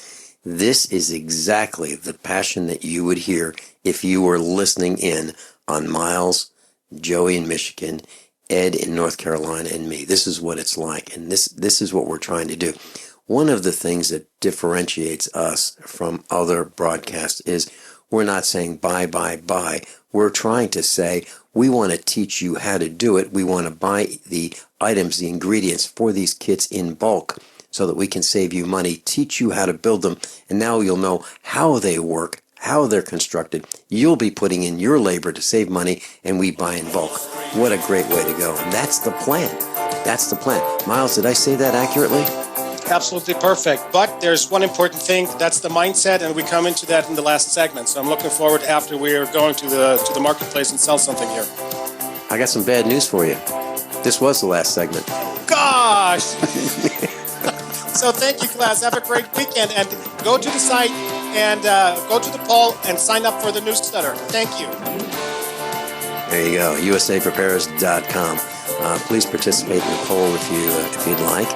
D: This is exactly the passion that you would hear if you were listening in on Miles, Joey in Michigan, Ed in North Carolina, and me. This is what it's like, and this is what we're trying to do. One of the things that differentiates us from other broadcasts is we're not saying buy. We're trying to say we want to teach you how to do it. We want to buy the items, the ingredients for these kits in bulk so that we can save you money, teach you how to build them, and now you'll know how they work, how they're constructed. You'll be putting in your labor to save money, and we buy in bulk. What a great way to go. And that's the plan. That's the plan. Miles, did I say that accurately?
U: Absolutely perfect. But there's one important thing. That's the mindset, and we come into that in the last segment. So I'm looking forward after we're going to the marketplace and sell something here.
D: I got some bad news for you. This was the last segment.
U: Gosh! So thank you, class. Have a great weekend, and go to the site and go to the poll and sign up for the newsletter. Thank you.
D: There you go, usaprepares.com. Please participate in the poll if you'd like,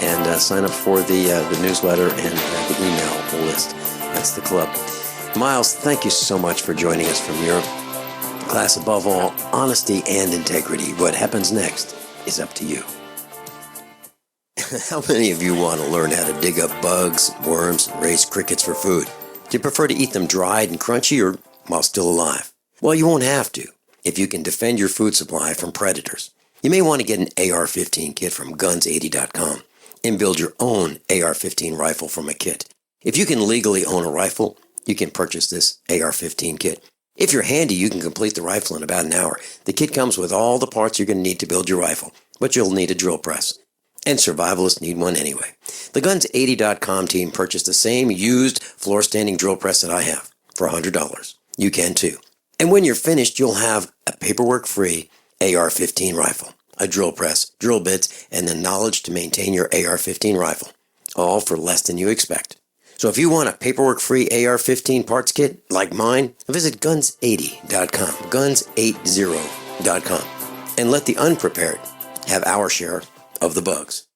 D: and sign up for the newsletter and the email list. That's the club. Miles, thank you so much for joining us from Europe. Class, above all, honesty and integrity. What happens next is up to you. How many of you want to learn how to dig up bugs, worms, and raise crickets for food? Do you prefer to eat them dried and crunchy or while still alive? Well, you won't have to if you can defend your food supply from predators. You may want to get an AR-15 kit from guns80.com and build your own AR-15 rifle from a kit. If you can legally own a rifle, you can purchase this AR-15 kit. If you're handy, you can complete the rifle in about an hour. The kit comes with all the parts you're going to need to build your rifle, but you'll need a drill press. And survivalists need one anyway. The Guns80.com team purchased the same used floor-standing drill press that I have for $100. You can too. And when you're finished, you'll have a paperwork-free AR-15 rifle, a drill press, drill bits, and the knowledge to maintain your AR-15 rifle, all for less than you expect. So if you want a paperwork-free AR-15 parts kit like mine, visit Guns80.com, Guns80.com, and let the unprepared have our share of the bugs.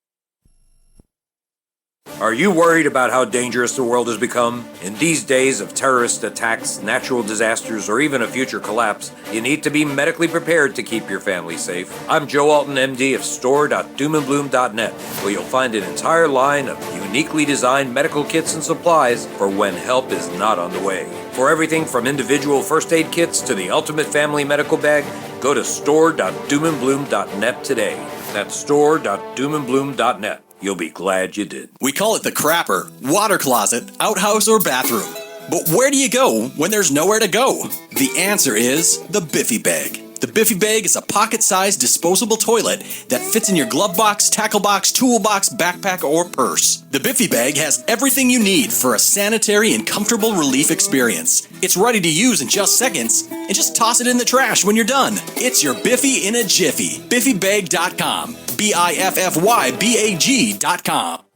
E: Are you worried about how dangerous the world has become? In these days of terrorist attacks, natural disasters, or even a future collapse, you need to be medically prepared to keep your family safe. I'm Joe Alton, MD of store.doomandbloom.net, where you'll find an entire line of uniquely designed medical kits and supplies for when help is not on the way. For everything from individual first aid kits to the ultimate family medical bag, go to store.doomandbloom.net today. That's store.doomandbloom.net. You'll be glad you did.
I: We call it the crapper, water closet, outhouse, or bathroom. But where do you go when there's nowhere to go? The answer is the Biffy Bag. The Biffy Bag is a pocket-sized disposable toilet that fits in your glove box, tackle box, toolbox, backpack, or purse. The Biffy Bag has everything you need for a sanitary and comfortable relief experience. It's ready to use in just seconds, and just toss it in the trash when you're done. It's your Biffy in a jiffy. BiffyBag.com. BiffyBag.com.